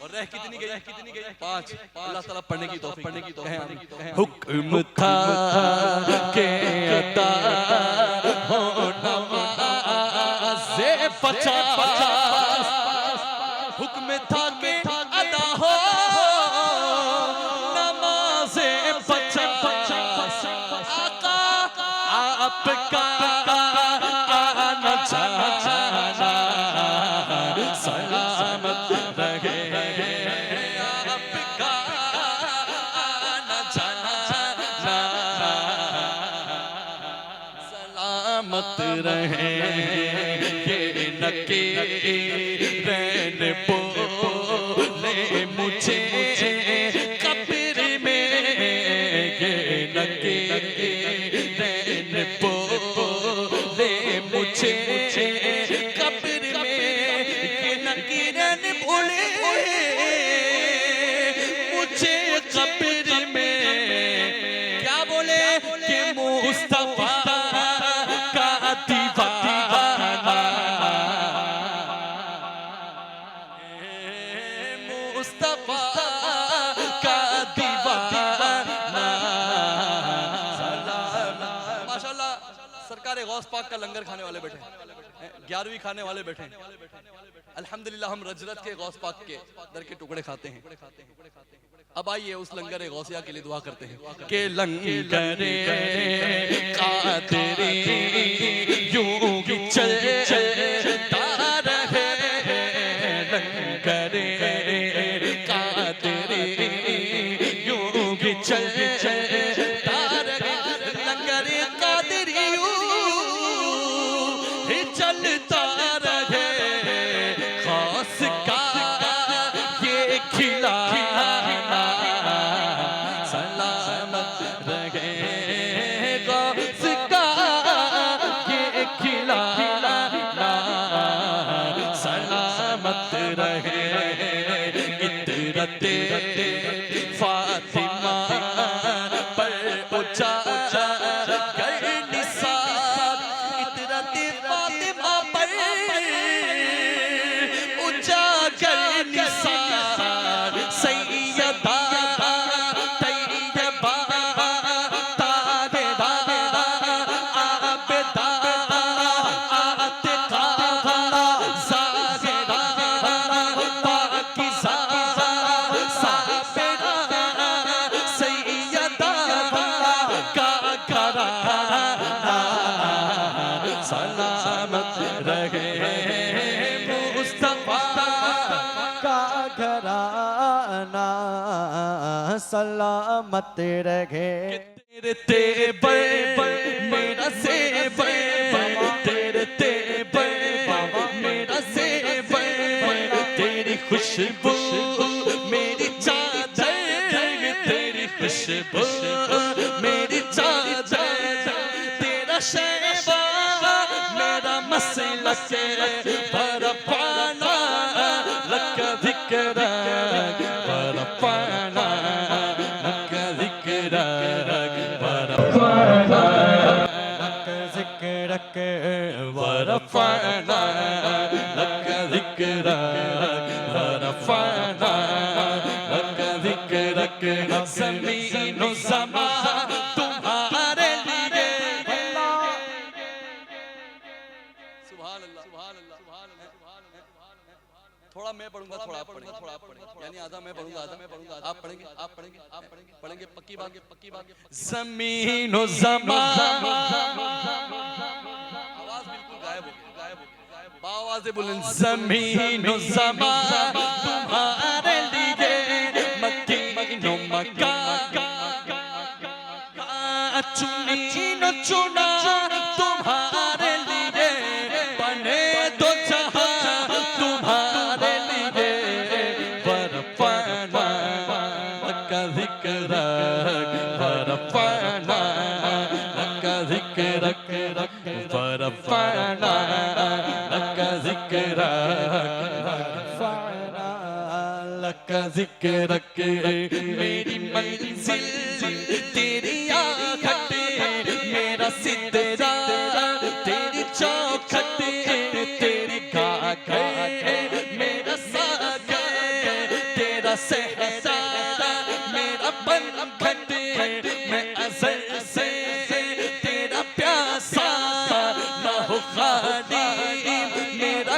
और रह कितनी गई, 5। अल्लाह ताला पढ़ने की तौफीक है। हुक्म था के अता हो नमाज़े 50 हुक्म था के अदा हो नमाज़े 50 आका आपका आना जाना सलामत रहे आपका आना जाना सलामत रहे ये नके रैन बोले मुझे कब्र में ये नके रैन बोले मुझे कब्र में ये नके रैन बोले मुझे कब्र में क्या बोले कि मुस्तफा का दीवाना मुस्तफा का दीवाना माशाल्लाह सरकार गौस पाक का लंगर खाने वाले बैठे 11वीं खाने वाले बैठे अल्हम्दुलिल्लाह हम रजरत के गौस पाक के दर के टुकड़े खाते हैं अब आइए उस लंगर गौसिया के लिए दुआ करते हैं के लंगर कादरी यूं ही चलता रहे लंगर कादरी यूं ही चलता रहे लंगर कादरी यूं ही चलता रहे खास का ये खिलाना सलामत रहे गौस का ये खिलाना सलामत रहे इतरते फातिमा पर उजाला कर निसार इतरते फातिमा पर उजागर निसार सैयदा तैयबा तारेदा आबेदा आतिका ज़ाहिरा पाकीज़ा साबिरा सैयदा का घराना सलामत रहे मुस्तफा का घराना सलामत रहे तेरे तेवर मेरा सेवर तेरे तेवर मेरा सेवर तेरी खुशबू मेरी चादर तेरी खुशबू मेरी चादर तेरा शैबा मेरा मसलक बरपाना लक ज़िक्र बरपाना लक ज़िक्र बरपाना लक ज़िक्र बरपाना लक ज़िक्र बरपाना लक ज़िक्र ज़मीन व ज़मा तुम्हारे लिए सुभान अल्लाह थोड़ा मैं पढ़ूंगा थोड़ा आप पढ़ेंगे यानी आधा मैं पढ़ूंगा आप पढ़ेंगे पढ़ेंगे पक्की बात ज़मीन व ज़मा आवाज बिल्कुल गायब हो गया बावाज़े बुलंद ज़मीन व ज़मा तुम्हारे लिए मकीनो मका चुनी न चुना तुम्हारे लिए बने दो जहां तुम्हारे लिए बरपाना का ज़िक्र बरपाना का ज़िक्र बरपाना का ज़िक्र लक ज़िक्र मेरी मंजिल तेरी आहट मेरा सिदरा तेरी चौखट तेरी घाघर मेरा सागर तेरा सहरा मेरा बनखट मैं अज़ल से तेरा प्यासा ना हो खाली मेरा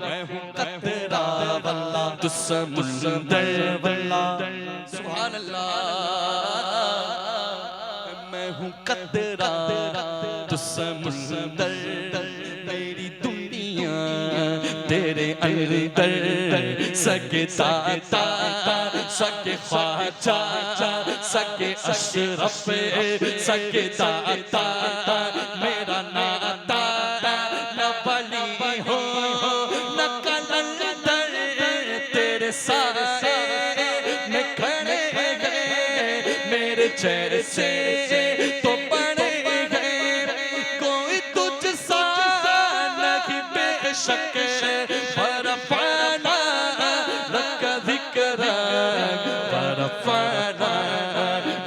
मैं हूँ कतरा वल्ला तू समुंदर वल्ला सुभान अल्लाह मैं हूँ कतरा तू समुंदर मेरी दुनिया तेरे अंदर सके दाता सके ख्वाजा सके अशरफ सके दाता मेरा नाता न वली हो न कलंदर तेरे सारे में खड़े हैं मेरे जैसे तो बड़े हैं कोई तुझ सा नहीं बेशक वरफ़अना लक ज़िक्रक वरफ़अना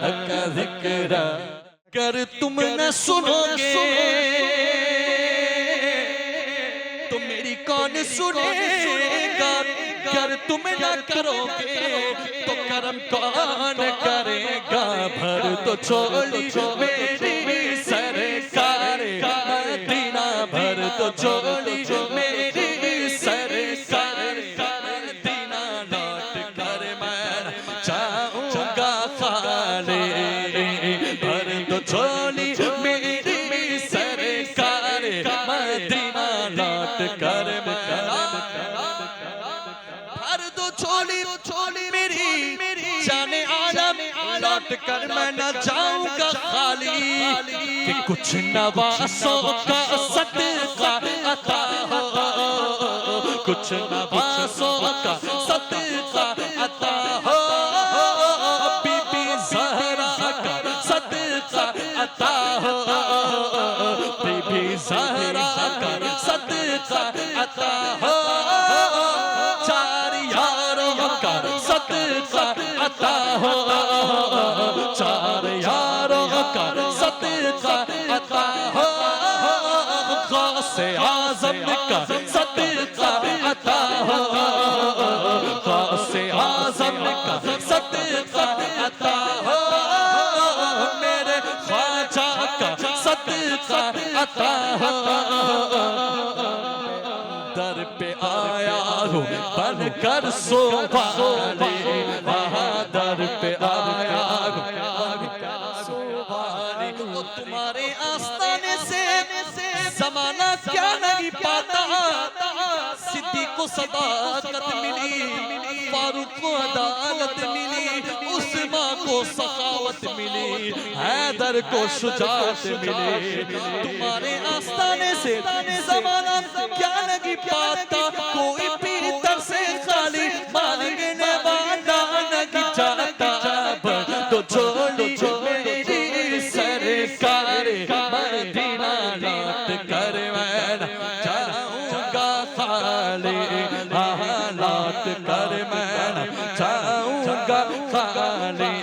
लक ज़िक्रक कर तुम न सुनोगे तो मेरी कौन सुनेगा कर तुम न करोगे तो करम कौन करेगा भर तो छोड़ी मेरी सरकार मदीना भर तो छोड़ी मेरी सरकार मदीना लौट कर मैं जाऊंगा खाली भर तो छोड़ी मेरी सरकार मदीना लौट कर भर दो छोड़ी मेरी जाने आलम लौट कर मैं न जाऊंगा खाली कि कुछ नवासों का सदका अता हो कुछ नवासों का सदका अता हो बीबी ज़हरा का सदका अता हो बीबी ज़हरा का सदका अता हो चार यारों का सदका अता हो चार यारों का सदका अता हो गौसे आज़म का सदका अता हो गौसे आज़म का सदका अता हो मेरे ख्वाजा का सदका अता हो दर पे आया हूँ बनकर सोभाले वहाँ दर पे आया हूँ सोभाले तो तुम्हारे आस्ताने से ज़माना क्या नहीं पाता सिद्दीक़ को सदाकत मिली फारूक को अदालत मिली उस्मान को सखावत मिली हैदर को शुजाअत मिली तुम्हारे आस्ताने से ज़माना क्या नहीं पाता कोई पीतर से खाली मांगने वाला नहीं जाता तो छोड़ी मेरी सरकार मदीना लौट कर मैं जाऊंगा खाली हाँ लौट कर मैं जाऊंगा खाली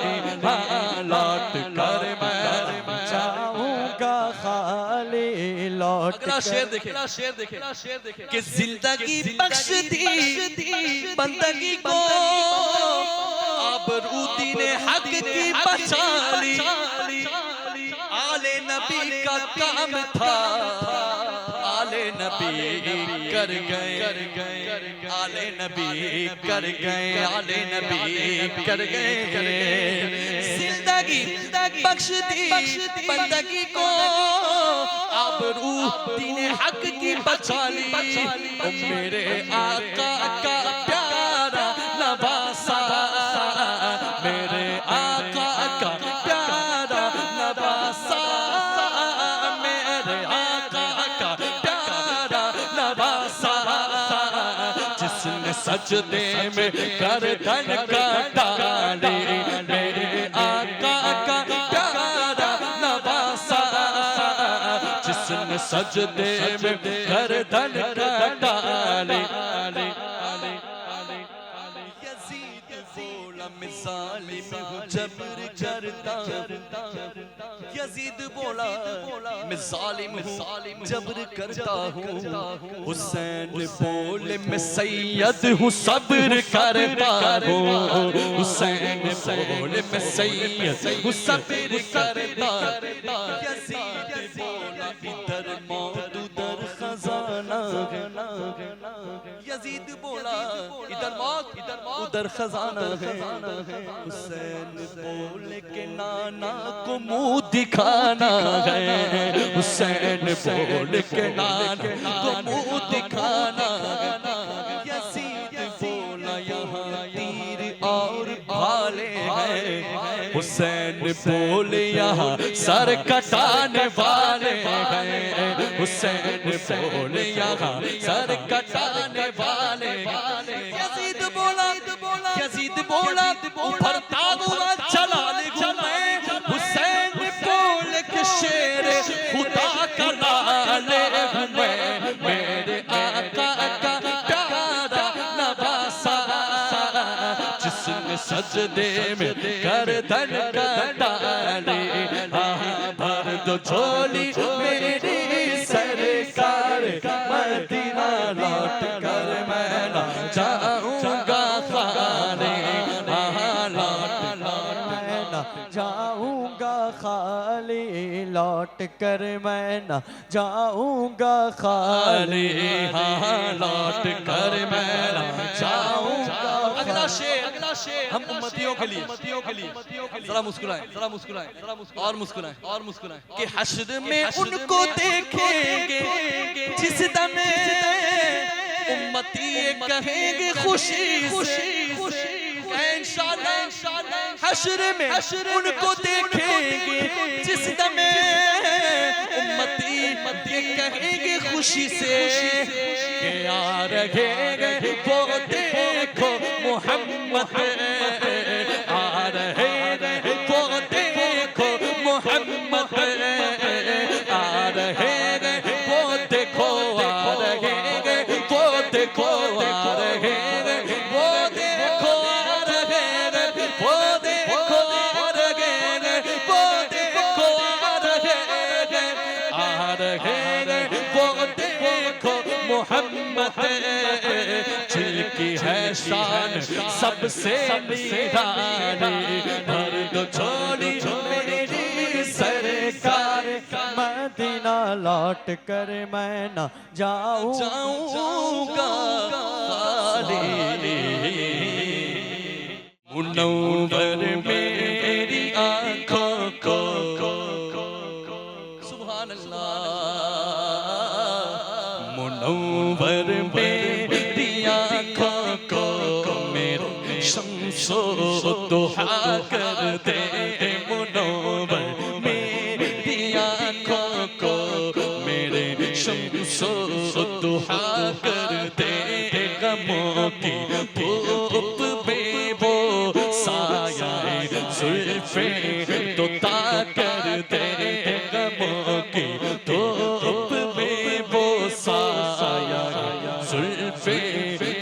हाँ लौट कर मैं जाऊंगा खाली लौट अगला शेर देखे कि जिंदगी बख्श दी बंदगी को आबरू दीन हक की बचा ली आले नबी का काम था आले नबी कर गए आले नबी कर गए आले नबी कर गए जिंदगी बख्श दी बंदगी को आबरू दीन हक की बचा ली मेरे आका का प्यारा नवासा मेरे आका का प्यारा नवासा मेरे आका का प्यारा नवासा जिसने सजदे में गर्दन का डाले मेरे आका का प्यारा नवासा जिसने सजदे में गर्दन का डाले यज़ीद बोला मैं ज़ालिम हूँ जबर करता यज़ीद बोला मैं ज़ालिम हूँ जबर करता हूँ हुसैन बोले मैं सैयद हूँ सब्र करता हूँ हुसैन बोले मैं सैयद हूँ सब्र करता। यजीद बोला इधर मौत उधर खजाना है। यजीद बोला इधर मौत उधर खजाना है। हुसैन बोले के नाना को मुंह दिखाना है। हुसैन बोले के नाना को मुंह दिखाना है। यजीद बोला यहाँ तीर और भाले हैं। हुसैन बोले यहाँ सर कटाने वाले हैं। हुसैन बोले यहाँ सर कटाने वाले हैं। यजीद बोला ऊपर ताबूत चला ले मैं। हुसैन बोले कि शेर खुदा का लाले हूँ मैं। मेरे आका का प्यारा नवासा जिसने सजदे में गर्दन कटाली। भर दो झोली मेरी सरकार मदीना लौट कर मैं ना जाऊंगा खाने। जाऊंगा खाली लौट कर मैं ना जाऊंगा खाली। लौट कर मैं ना जाऊंगा। अगला शेर हम उम्मतियों के लिए जरा मुस्कुराएं और मुस्कुराएं कि हश्र में उनको देखेंगे जिस दम उम्मती कहेंगे खुशी से। इंशाअल्लाह हश्र में उनको देखेंगे जिस दम उम्मती कहेंगे खुशी से कि आ रहे वो देखो मोहम्मद आ रहे वो देखो मोहम्मद आ रहे वो देखो आ रहे वो देखो आ रहे वो देखो आ रहे वो देखो आ रहे वो देखो आ रहे वो देखो मोहम्मद जिनकी है शान सबसे निराली। भर दो झोली मेरी सरकार मदीना लौट कर मैं ना जाऊंगा खाली। मुनव्वर मेरी आँखों को सुभान अल्लाह। मुनव्वर मेरी आँखों को मेरे शम्सो दुहा कर दे। मुनव्वर मेरी आँखों को मेरे शम्सो दुहा कर दे। गमों की धूप में वो साया जुल्फे तो कर दे। गमों की धूप में वो साया जुल्फे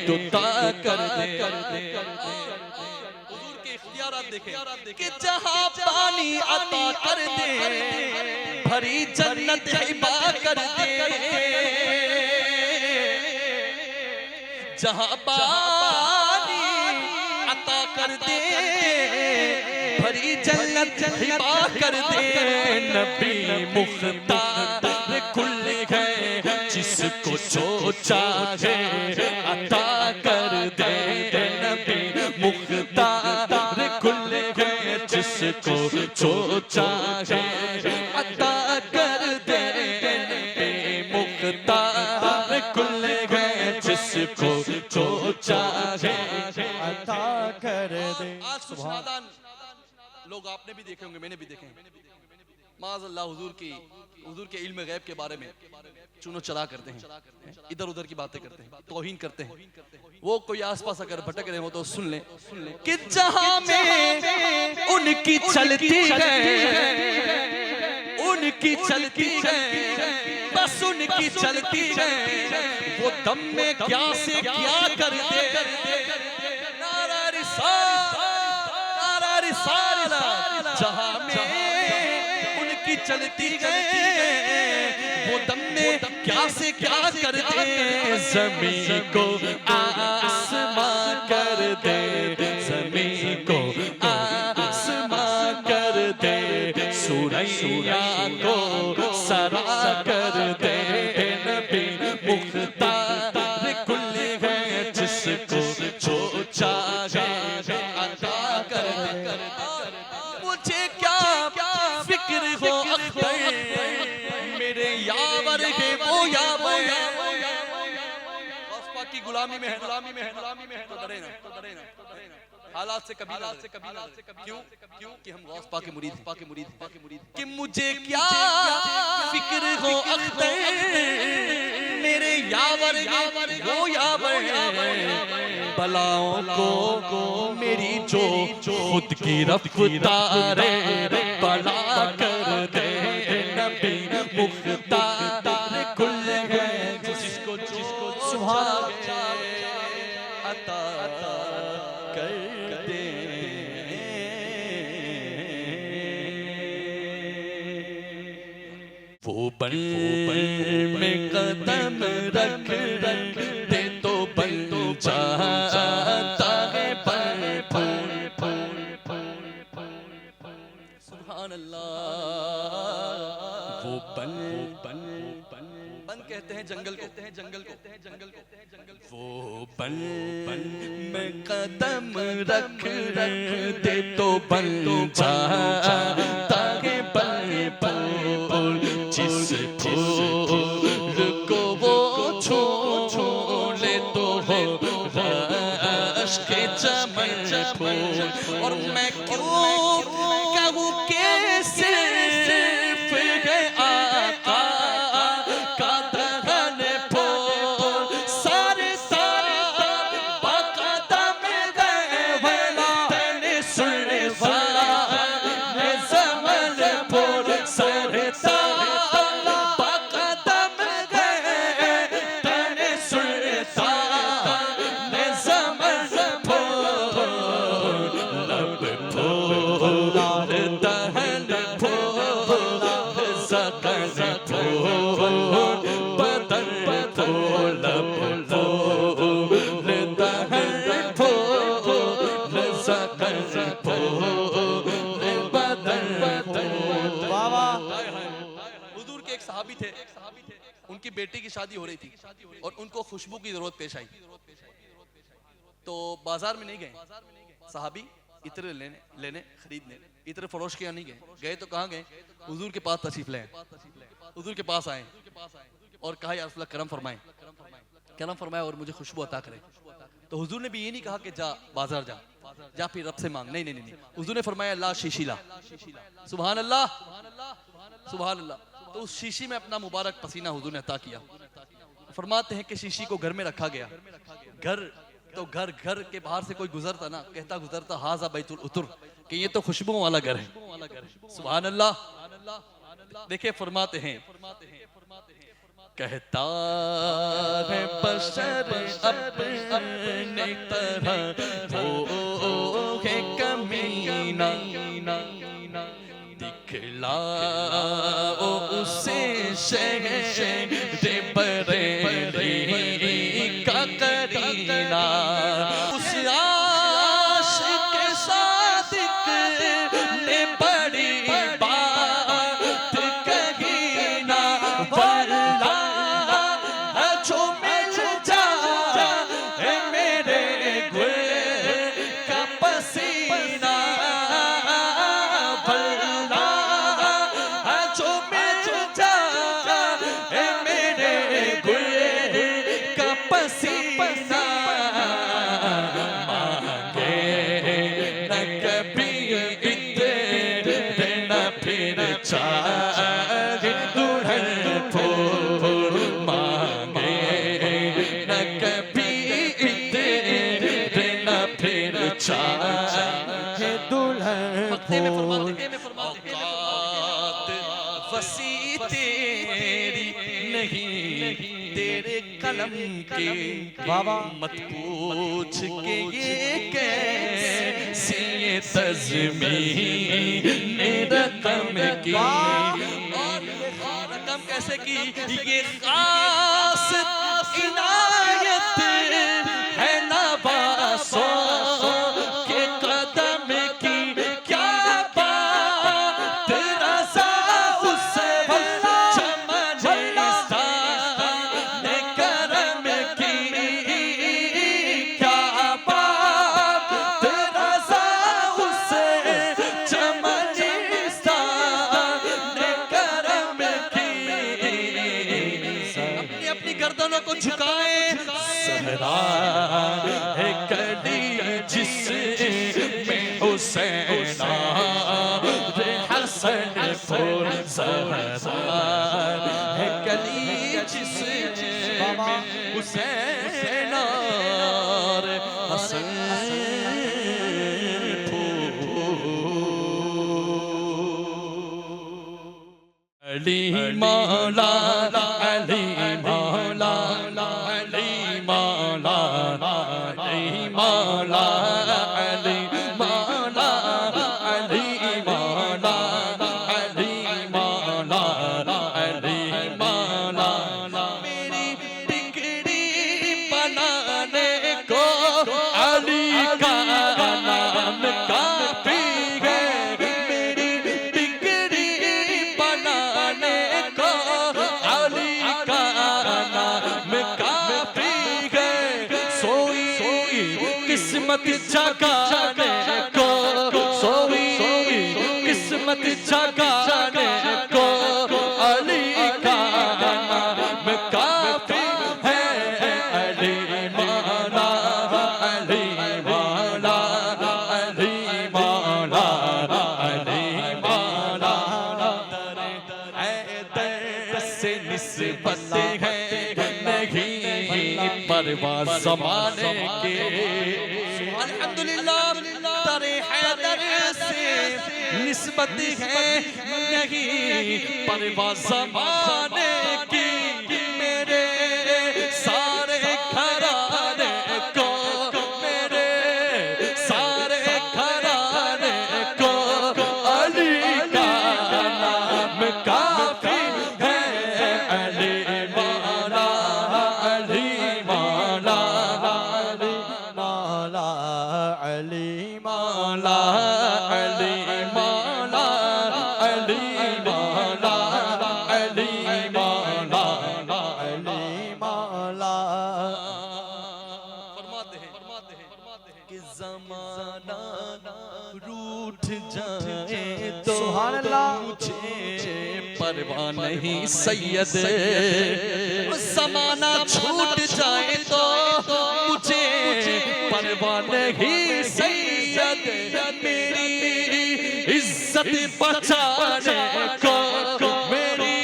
तो कर दे। हुजूर के इख्तियारात देखें कि जहाँ पानी अता कर दे भरी जन्नत हिबा कर दे। जहाँ पानी अता कर दे भरी जन्नत हिबा कर दे। नबी मुख्तार कुल है जिसको जो चाहे अता कर दे। नबी मुख्तार कुल है जिसको जो चाहे अता कर दे। नबी मुख्तार कुल है जिसको जो चाहे अता कर दे। आज कुछ नादान लोग आपने भी देखे होंगे मैंने भी देखे माज़अल्लाह हुजूर के इल्म गैब के बारे में चुनो चला करते हैं। इधर उधर की बातें करते हैं तौहीन करते हैं। वो कोई आसपास अगर भटक रहे हो तो सुन ले कि जहां में उनकी चलती है उनकी चलती है बस उनकी चलती है। वो दम में क्या से क्या कर दे। नारा रिसाला जहां में उनकी चलती है वो दम में क्या से क्या कर दे। ज़मीन को आसमां कर दे ज़मीन को गुलामी में है, तो डरे ना, हालात से कभी ना, क्यों कि हम गौस पाके मुरीद कि मुझे क्या फिक्र हो अख्तर मेरे यावर वो यावर बलाओं को मेरी जो खुद की रफ्तार बला कर दे नबी मुख्तार कुल है जिसको सुभान अता कर दे। वो बन में कदम रख दे तो बन जाता है सुभान अल्लाह। वो बन कहते हैं जंगल को, वो बन में कदम रख दे तो बन जाता है जिस फूल को वो छू ले तो हो रश के चमन फूल। और मैं क्यों कहूँ के सिर्फ है आका का दहन फूल सारे बाकदम गए वाला तने सुन वाला ज़मन फूल सारे थे, उनकी बेटी की शादी हो रही थी और उनको खुशबू की जरूरत पेश आई तो बाजार में नहीं गए सहाबी इत्र लेने खरीदने, इत्र फरोश के यहाँ नहीं गए तो कहाँ गए? हुजूर के पास तशरीफ ले, हुजूर के पास आए और कहा या रसूल अल्लाह करम फरमाए और मुझे खुशबू अता करे। तो हुजूर ने भी ये नहीं कहा कि जा बाजार जा फिर रब से मांग, नहीं। हुजूर ने फरमाया ला शीशी ला, सुभान अल्लाह। तो उस शीशी में अपना मुबारक पसीना हुजूर ने अता किया। फरमाते हैं कि शीशी को घर में रखा गया। घर के बाहर से कोई गुजरता ना, गुजरता हाजा बैतुल उतुर कि ये तो खुशबुओं वाला घर है। सुभान अल्लाह। देखिए फरमाते हैं कहता है बशर अपने तरह वो है कमीना दिखलाओ उसे शहर बरेली का करीना। उस आशिक सादिक ने बड़ी बात कही ना वल्लाह जो मिल जाए मेरे गुल का पसीना वसी तेरी नहीं तेरे कलम के मत पूछ के ये कैसी ये तज़मीन रकम की। और रकम कैसे की? ये खास इनायत है नवासों के कदम की। क्या बात रज़ा को झुकाए ज़हरा है गली जिसमें हुसैन रे हसन फूल ज़हरा है गली जिसमें हुसैन रे हसन अली मौला अली मौला अली मौला अली मौला अली मौला अली मौला अली मौला अली मौला मेरी बिगड़ी बनाने को अली का नाम काफी है मेरी बिगड़ी बनाने को अली का नाम काफी है सोई किस्मत जगाने को सोई किस्मत जगाने को अली का नाम काफी है अली मौला अली मौला अली मौला अली मौला हैदर से निस्बत है नहीं परवाह ज़माने के अल्हम्दुलिल्लाह दरे हैदर से निस्बत है नहीं परवाह ज़माने की मेरे सारे घराने को मेरे सारे घराने को अली का नाम काफी है अली मौला अली मौला अली मौला अली मौला अली मौला अली मौला अली मौला अली मौला फरमाते हैं कि ज़माना रूठ जाए तो सुभान अल्लाह मुझे परवाह नहीं सैयद ज़माना छूट जाए तो मुझे परवाह नहीं सैयद मेरी इज्जत बचाने को मेरी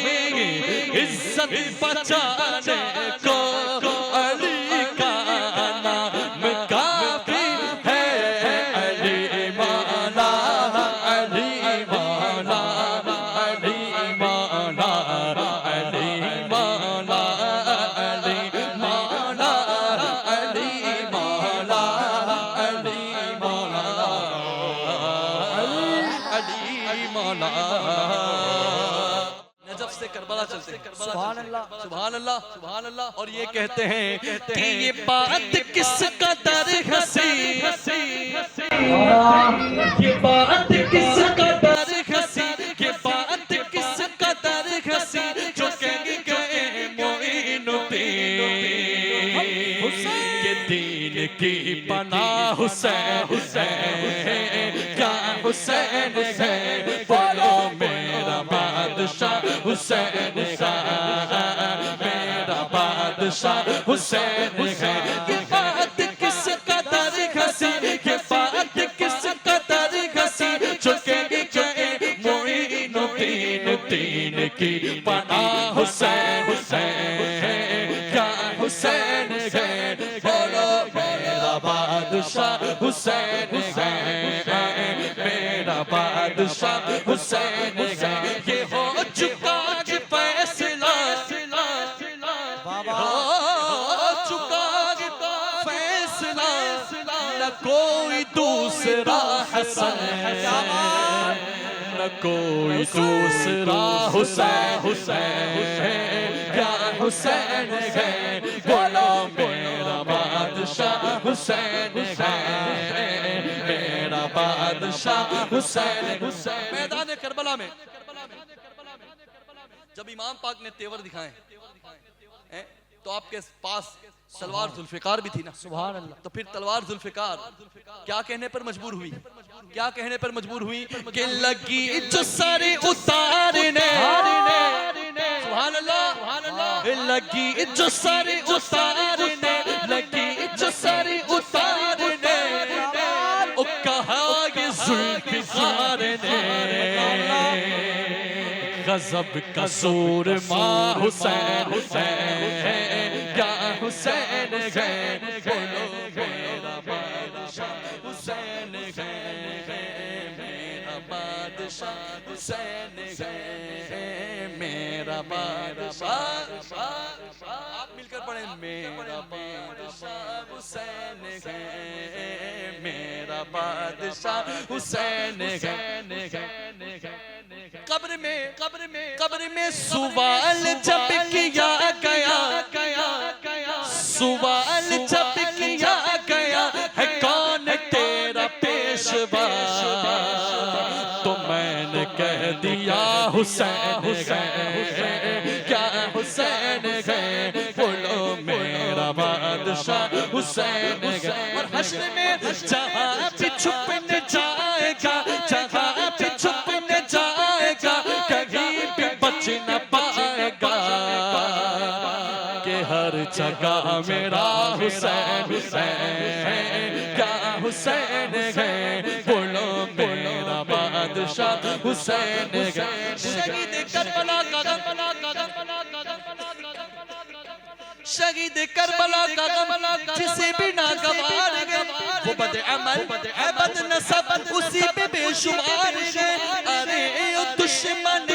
इज्जत बचाने को अली का नाम काफी है अली मौला अली मौला अली मौला अली मौला अली मौला अली मौला अली मौला अली मौला नजफ से करबला चलते हैं सुभान अल्लाह सुभान अल्लाह सुभान अल्लाह और ये कहते हैं कि ये बात किस कदर हंसी ये बात किस कदर हंसी ये बात किस कदर हंसी जो कह गए मोइनुद्दीन के दीन की पनाह हुसैन हुसैन क्या हुसैन है बोलो मेरा बादशाह हुसैन है मेरा बादशाह हुसैन है ये बात किस कदर हंसी ये बात किस कदर हंसी जो कह गए मोइनुद्दीन दीन की पनाह हुसैन हुसैन क्या हुसैन है बोलो मेरा बादशाह हुसैन है मेरा बादशाह हुसैन है ये हो चुका कि फैसला हो चुका कि फैसला न कोई दूसरा हसन है न कोई दूसरा हुसैन हुसैन क्या हुसैन है बोलो मेरा बादशाह हुसैन है मेरा बादशाह हुसैन हुसैन मैदान करबला में जब इमाम पाक ने तेवर दिखाए तो आपके पास तलवार जुल्फिकार भी थी ना सुभान अल्लाह तो फिर तलवार जुल्फिकार क्या कहने पर मजबूर हुई क्या कहने पर मजबूर हुई कि लगी जो सारे उतारने सुभान अल्लाह लगी जो सारे उतारने लगी मुख्तार ने, ओ कहा ये जुल्फ़िकार ने, गज़ब का सूरमा हुसैन है, क्या हुसैन है, बोलो मेरा बादशाह हुसैन है, मेरा बादशाह हुसैन है, मेरा बादशाह। आप मिलकर पढ़े, मेरा बादशाह हुसैन है, मेरा बादशाह हुसैन है। कब्र में सवाल जब किया गया, सवाल जब किया गया है कौन तेरा पेशवा, तो मैंने कह दिया हुसैन है, क्या हुसैन है, बोलो मेरा बादशाह हुसैन है। और हश्र में जहाँ भी छुप न जाएगा, जहाँ भी छुप न जाएगा, कहीं भी बच न पाएगा, कि हर जगह मेरा हुसैन है, क्या हुसैन है, बोलो मेरा बादशाह हुसैन है। शहीद करबला का गम, शहीद करबला का गम जिसे बिना गवार है, वो बद अमल है बद नसब उसी पे बेशुमार है। अरे ओ दुश्मन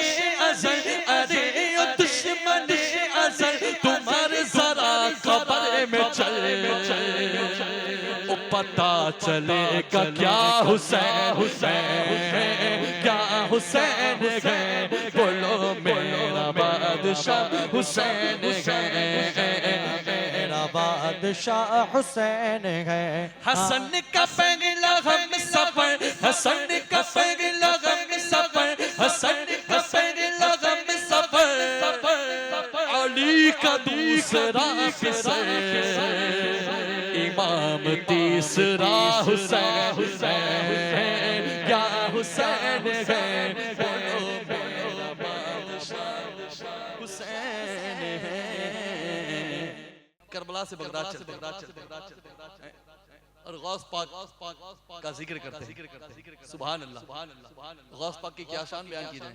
अज़ल, अरे ओ दुश्मन अज़ल, तुम्हारे जरा कब्र में चल, ओ पता चलेगा क्या हुसैन हुसैन, क्या हुसैन है, बोलो मेरा बादशाह हुसैन है, मेरा बादशाह हुसैन है। हसन का पहला हम सफर, हसन का पहला हम सफर, हसन का पहला हम सफर, अली का दूसरा फिसर, इमाम तीसरा हुसैन हुसैन, क्या हुसैन है, बोलो मेरा बादशाह हुसैन है। करबला से बगदाद चलते और गौस पाक का जिक्र करते हैं। सुभान अल्लाह, गौस पाक की क्या शान बयान की जाए।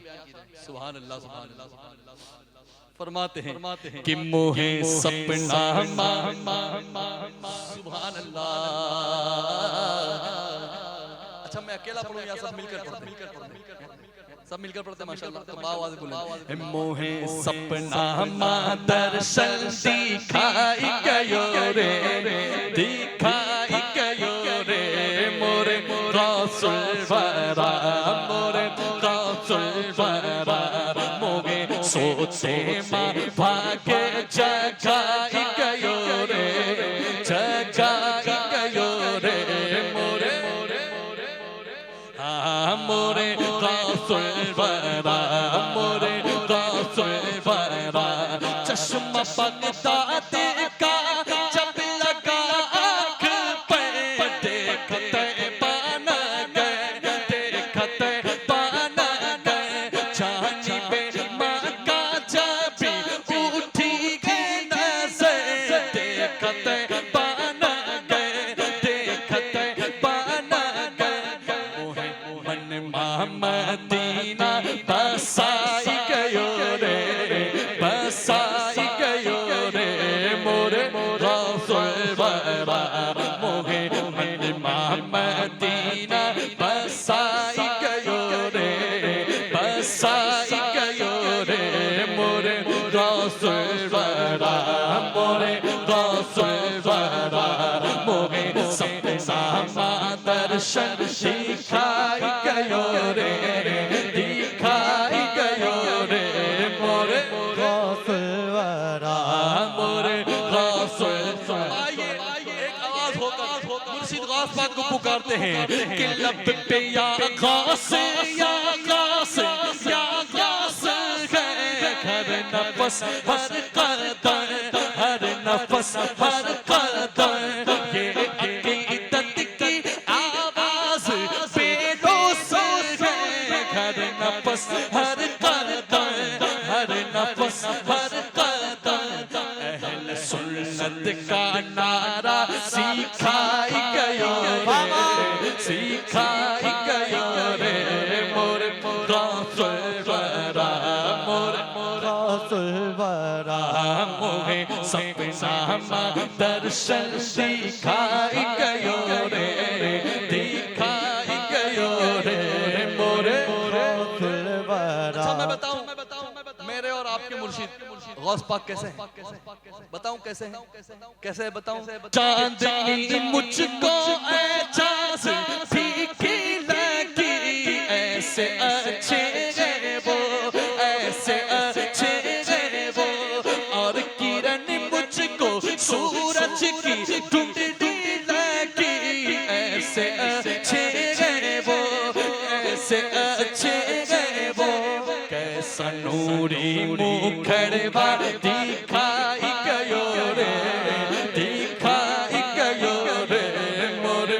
सुभान अल्लाह, सुभान अल्लाह। फरमाते हैं कि मोहे सपना सुभान अल्लाह। अच्छा मैं अकेला पढ़ूं या सब मिलकर पढ़ते? सब मिलकर पढ़ते माशाल्लाह। तो आवाज बोलो, मोहे सपना दर्शन दिखाई गयो रे, दिखाई गयो रे, मोरे रसूल वरा, मोरे रसूल वरा, मोगे सोचे मां भागे जगाई गयो रे, जगाई गयो रे, मोरे मोरे रसूल वरा, मोरे रसूल वरा। चश्मा बगदाद का जब लगा आँख पर, देखते पाना गए, देखते पाना गए, जानिबे माँ का जब उठी गई नज़र, देखते पाना गए, देखते पाना गए, मन मदीना बसाई गयो रे, बसाई गयो रे, मोरे रसूल वरा, मोहे मन मदीना बसाई गयो रे, बसाई गयो रे, मोरे रसूल वरा, मोरे रसूल वरा, मोहे सपना दर्शन दिखाई गयो रे, दिखाई गयो रे, मोरे रसूल वरा, मोरे रसूल। आइए एक आवाज होकर मुर्शिद गौस पाक को पुकारते हैं कि लब पे या गौस, या गौस, या गौस है, हर नफस हर कदम, हर नफस हर कदम, ये अकीदत की आवाज बेलोस है, हर नफस हर कदम, हर नफस हर कदम, अहल सुन्नत का नारा सिखाई गयो रे मोर गौसुलवरा मोर गौसुलवरा मोहे सपना दर्शन दिखाई गयो रे दिखाई गयो रे मोर गौसुलवरा। अच्छा मैं बताऊं मेरे और आपके मुर्शिद गौस पाक कैसे हैं? बताऊं कैसे हैं? कैसे बताऊं? चांदनी मुझको एहसास फीकी लगी ऐसे अच्छे हैं वो ऐसे अच्छे हैं वो और किरण मुझको सूरज की ढूंढने लगी ऐसे अच्छे हैं वो ऐसे अच्छे हैं वो कैसा नूरी मुखड़वा दिखाई गयो रे दिखाई गयो रे मोर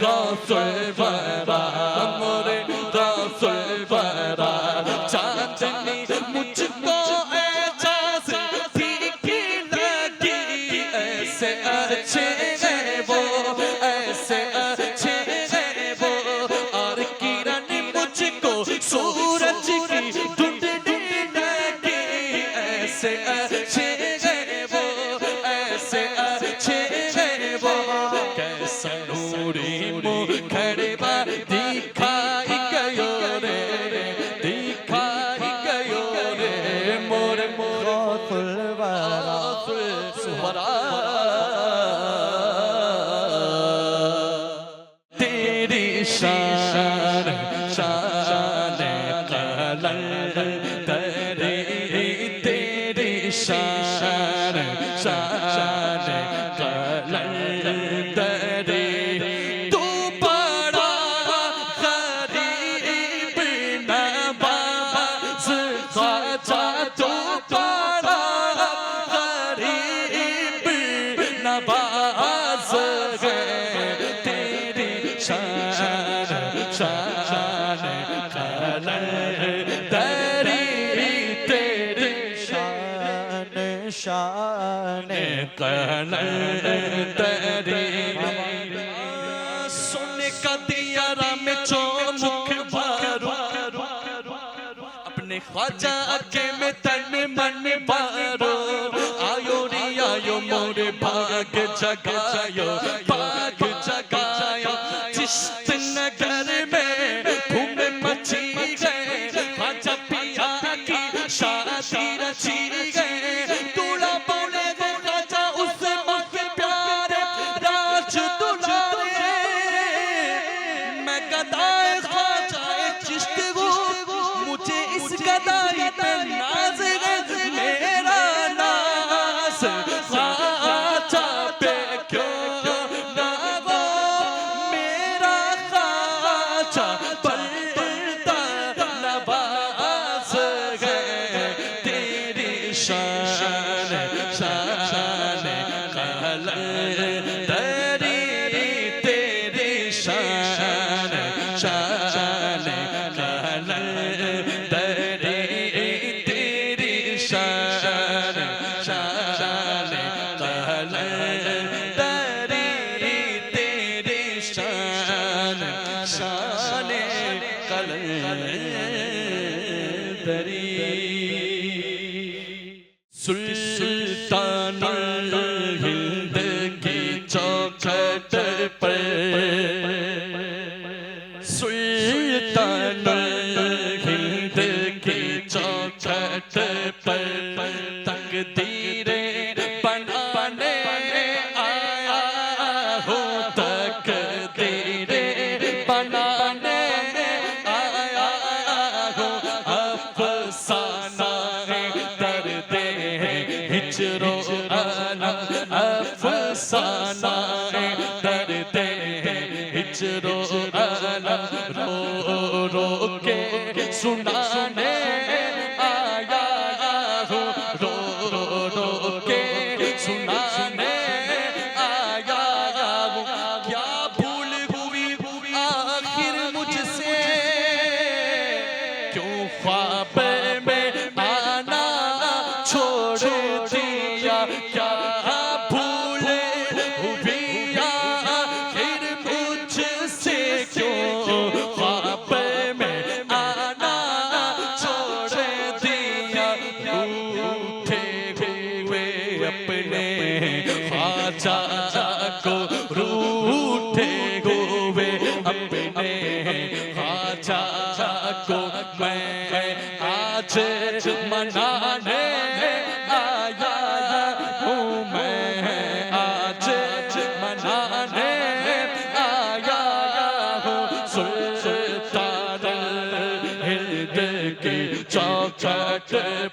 गौसुलवरा मोर गौसुलवरा चांदनी मुझको एहसास फीकी लगी ऐसे अच्छे हैं वो ऐसे अच्छे हैं वो और किरण मुझको सूरज की ढूंढने लगी ऐसे अच्छे हैं वो ऐसे अच्छे हैं वो कैसा नूरी मुखड़वा दिखाई गयो रे दिखाई गयो रे मोर गौसुलवरा। सुहरा तेरी शान शान कलल तेरी तेरी शान शान कलल तेरी तू बड़ा गरीब नवाज ख्वाजा तू बड़ा गरीब नवाज है तेरी शान शान कलल तेरी तेरी शान शान कलल तेरी सोने का दियारा में चौमुख बारो अपने ख्वाजा के में तन मन बारो आयो रे आयो मोरे भाग जगायो भाग जगायो चिश्त नगर में धूम मची गए ख्वाजा पिया की शादी रची गए दूल्हा बोले ख्वाजा उस मस्त प्यारे राज दुलारे मैं गदाए ख्वाजाए चिश्त हूँ मुझे इस गदाई पे नाज है मेरा नाज ख्वाजा पे क्यों ना हो मेरा ख्वाजा बलदा नवाज है तेरी शान शान कलल तेरी तेरी शान शान कलल तेरी तेरी शान शान कलल तेरी तेरी शान शान कलल तेरी सुल्तानुल हिंद की चौखट पर सुल्तानुल हिंद की चौखट पर तकदीरें बनाने आया हूँ तकदीरें बनाने आया हूँ अफसाना दर्द हिजरो आलम अफसाना दर्द हिजरो आलम रो रो के सुनाने आया हूँ रो रो के सुनाने आया हूँ क्या भूल हुई आखिर मुझसे क्यों ख्वाब में आना छोड़ दिया क्या भूल हुई आखिर मुझसे क्यों ख्वाजा को मैं आज मनाने आया हूँ, मैं आज मनाने आया हूँ। सुल्तान हिंद की चौखट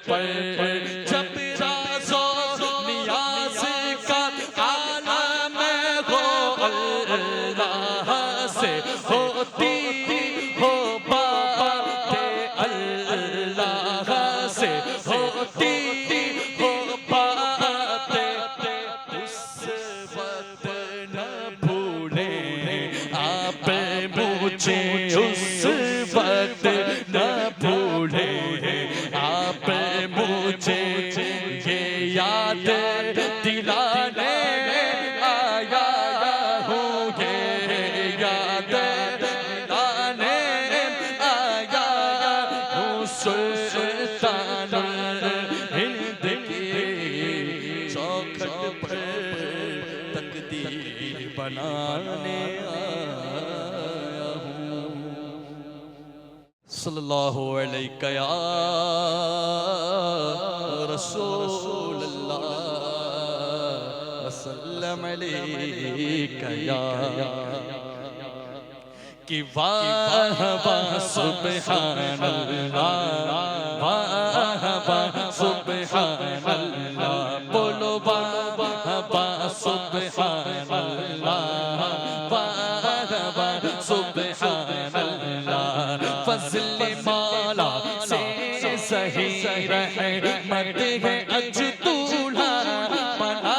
पर जब राज़ो नियाज़ का आलम हो, अल्लाह से होती हो बातें, अल्लाह से होती हो बातें, उस वक्त न भूलें आप मुझे, उस वक्त न भूलें आप मुझे, ये याद दिलाने आया हूँ, ये याद दिलाने आया हूँ। सुल्तान हिंद की चौखट पर तकदीर बनाने आया हूँ। सल्लल्लाहु अलैहि या रसूल अल्लाह, वसल्लम अलैका या, कि वाह वाह सुब्हान अल्लाह, वाह वाह सुब्हान अल्लाह, बोलो वाह वाह सुब्हान अल्लाह, वाह वाह सुब्हान अल्लाह। फज़ल मौला से सही रहमत है अज दूल्हा बना,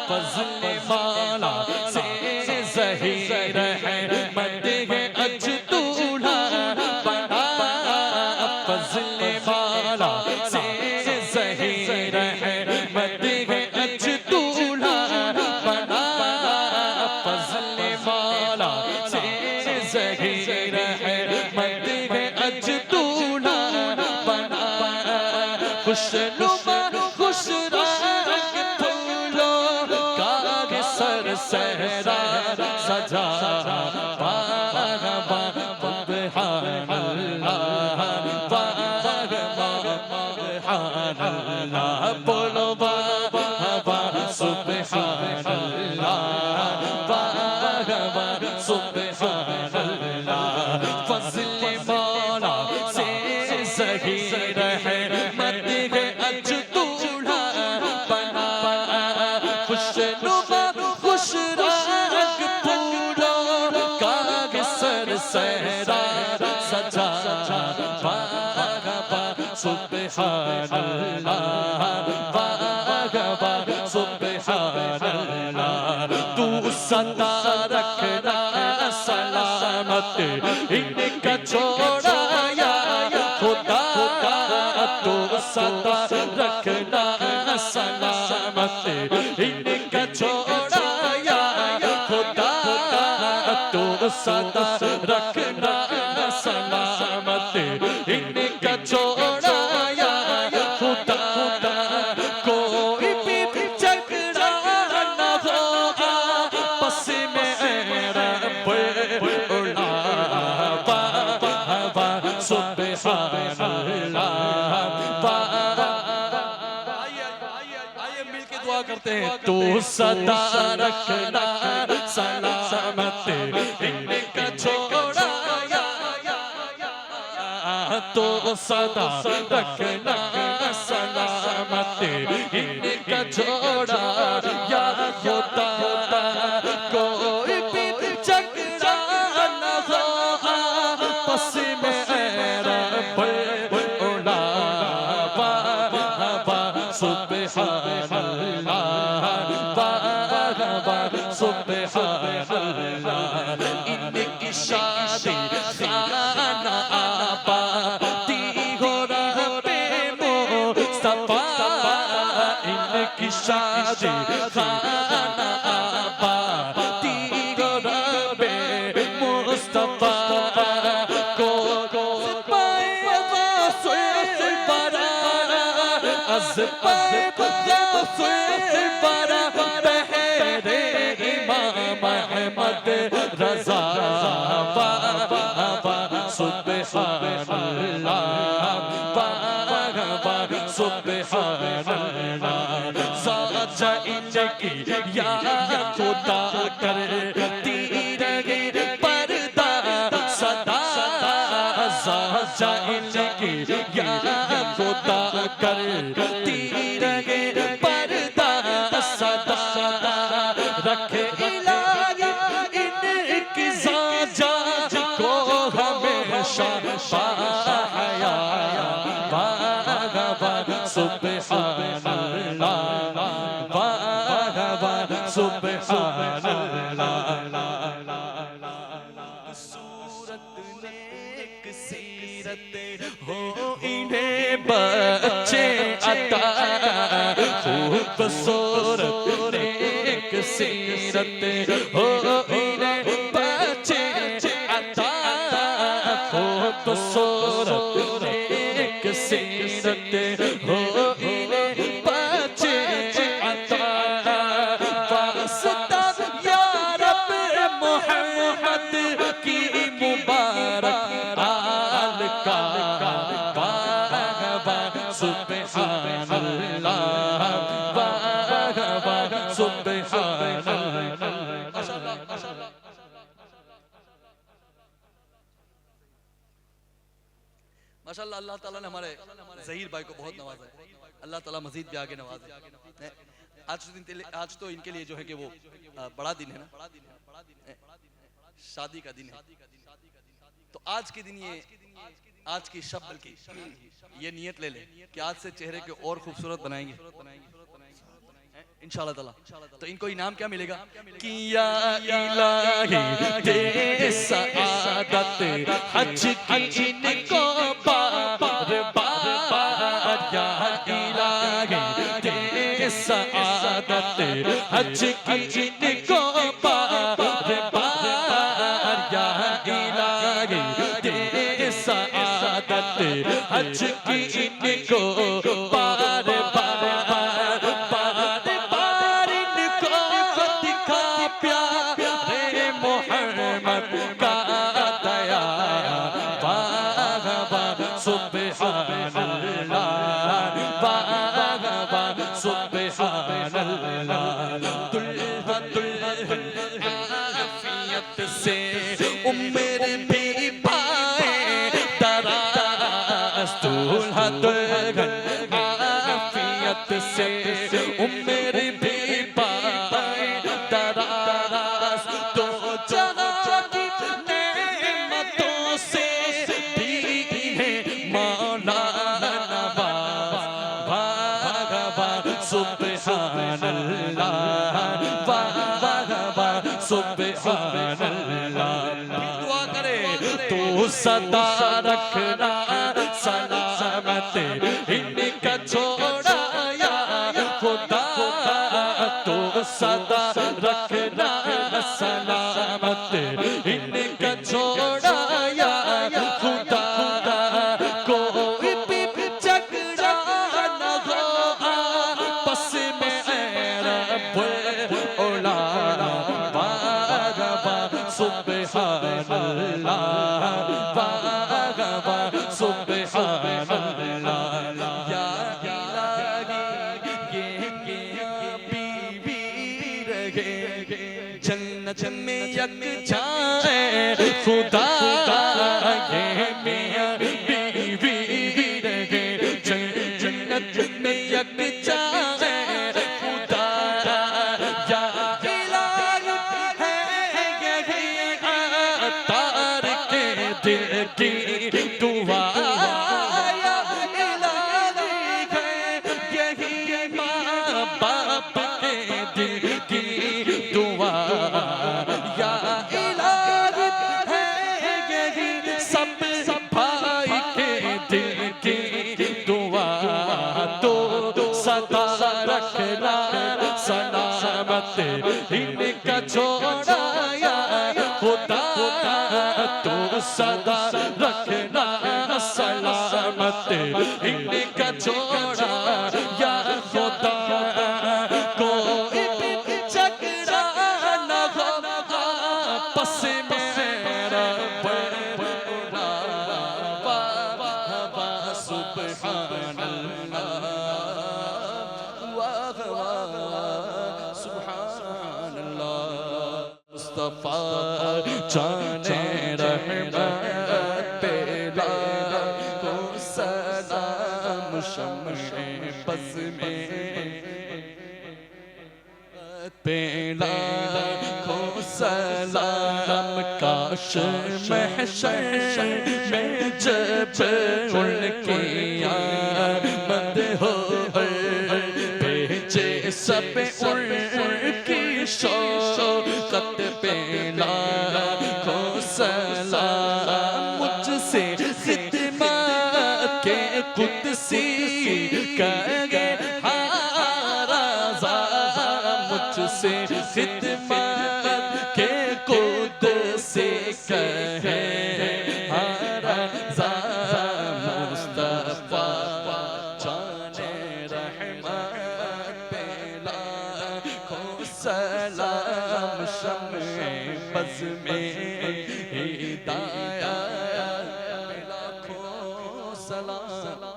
फज़ल मौला से सही रहमत है अज दूल्हा बना, फज़ल मौला से सही रहमत है अज दूल्हा बना, फज़ल मौला से सही रहमत है अज दूल्हा बना। खुशनुमा खुश रंग फूलों का सर सहरा सजा, बाग बाग सुब्हान अल्लाह, बाग बाग सुब्हान अल्लाह, बोलो बाग बाग सुब्हान अल्लाह, बाग बाग सुब्हान अल्लाह। फज़ल मौला से सही रहमत है अज दूल्हा बना, खुशनुमा खुश रंग फूलों का सर सहरा सजा, बाग बाग सुब्हान अल्लाह, बाग बाग सुब्हान अल्लाह। तू सदा रखना सलामत इनका छोड़ा या खुदा, तू सदा रखना सलामत इनका छोड़ा या खुदा, तू सदा रखना सलामत इनका छोड़ा या खुदा। कोई भी झगड़ा न हो आपस में रब उड़ा, वाह सुब्हान अल्लाह, आइए मिलके दुआ करते हैं। तू सदा रखना सलामत इनका छोड़ा या, तो सदा रखना सलामत इनका छोड़ा या खुदा। कोई भी झगड़ा न हो आपस में रब उड़ा, वाह सुब्हान अल्लाह, वाह सुब्हान अल्लाह। इनकी शादी खाना आबादी हो रबे मुस्तफा, इनकी शादी खाना आबादी हो रबे मुस्तफा को पाए गौसे बरा, अज़ पाए गौसे बरा, बहरे इमाम अहमद रज़ा, वाह जाएंगे या खुदा करती रहे पर्दा सदा रखे इलाही इनकी साजा को हमेशा बाहया बागवा सुब्हानल्लाह बागवा सुब्हानल्लाह हो इन्हें बच्चे अता खूबसूरत नेक सीरत हो इन्हें बच्चे अता खूबसूरत नेक सीरत हो इन्हें बच्चे अता वास्ता या रब मोहम्मद की मुबारक माशाअल्लाह अल्लाह ताला ने हमारे ज़हीर भाई को बहुत नवाजा है। अल्लाह ताला मजीद भी आगे नवाजे। आज तो इनके लिए जो है कि वो बड़ा दिन है ना, शादी का दिन है। तो आज के दिन ये आज की शब बल्कि ये नियत ले ले कि आज से चेहरे को और खूबसूरत बनाएंगे इंशाअल्लाह ताला। तो इनको इनाम क्या मिलेगा कि या इलाही दे सआदत हज की इनको बार बार या इलाही दे सआदत हज की इनको बार बार या इलाही दे सआदत हज की इनको बार से उम्र भी पाए दराज तो जहाँ की नेमतों से भी है मौला नवाज भागवा सुब्हानल्लाह भागवा सुब्हानल्लाह। दुआ करे तो सदा रखना सलामत इनका छोड़ा सदा रखना सलामत इनका छोड़ा या खुदा कोई भी झगड़ा न हो आपस में रब औलाना बागवा सुब्हानल्लाह बागवा सुब्हानल्लाह। या जन्नत में यकजा है खुदा ये मियां बीवी रहे जन्नत में यकजा है खुदा या इलाही है यही अतार के दिल की दुआ या इलाही है यही माँ बाप के दिल की दुआ या इलाही है यही सब भाई के दिल की दुआ तो सदा रखना सलामत इनका छोड़ा या खुदा तो सदा रखना सलामत इनका छोड़ा या खुदा कोई भी झगड़ा न हो आपस में रब औलाना सुब्हानल्लाह सुब्हानल्लाह। मुस्तफा जाने रहमान शम्मे बज़ में पेला को सलाम काश महशर में जब उनकी आमद हो भेजे सब उनकी शौकत पेला को सलाम मुझसे खिदमत के कुदसी कहे मुझसे खिदमत के कुदसी कहे मुस्तफा जाने रहमत पेला को सलाम शम्मे बज़ में हिदायत पेला को सलाम।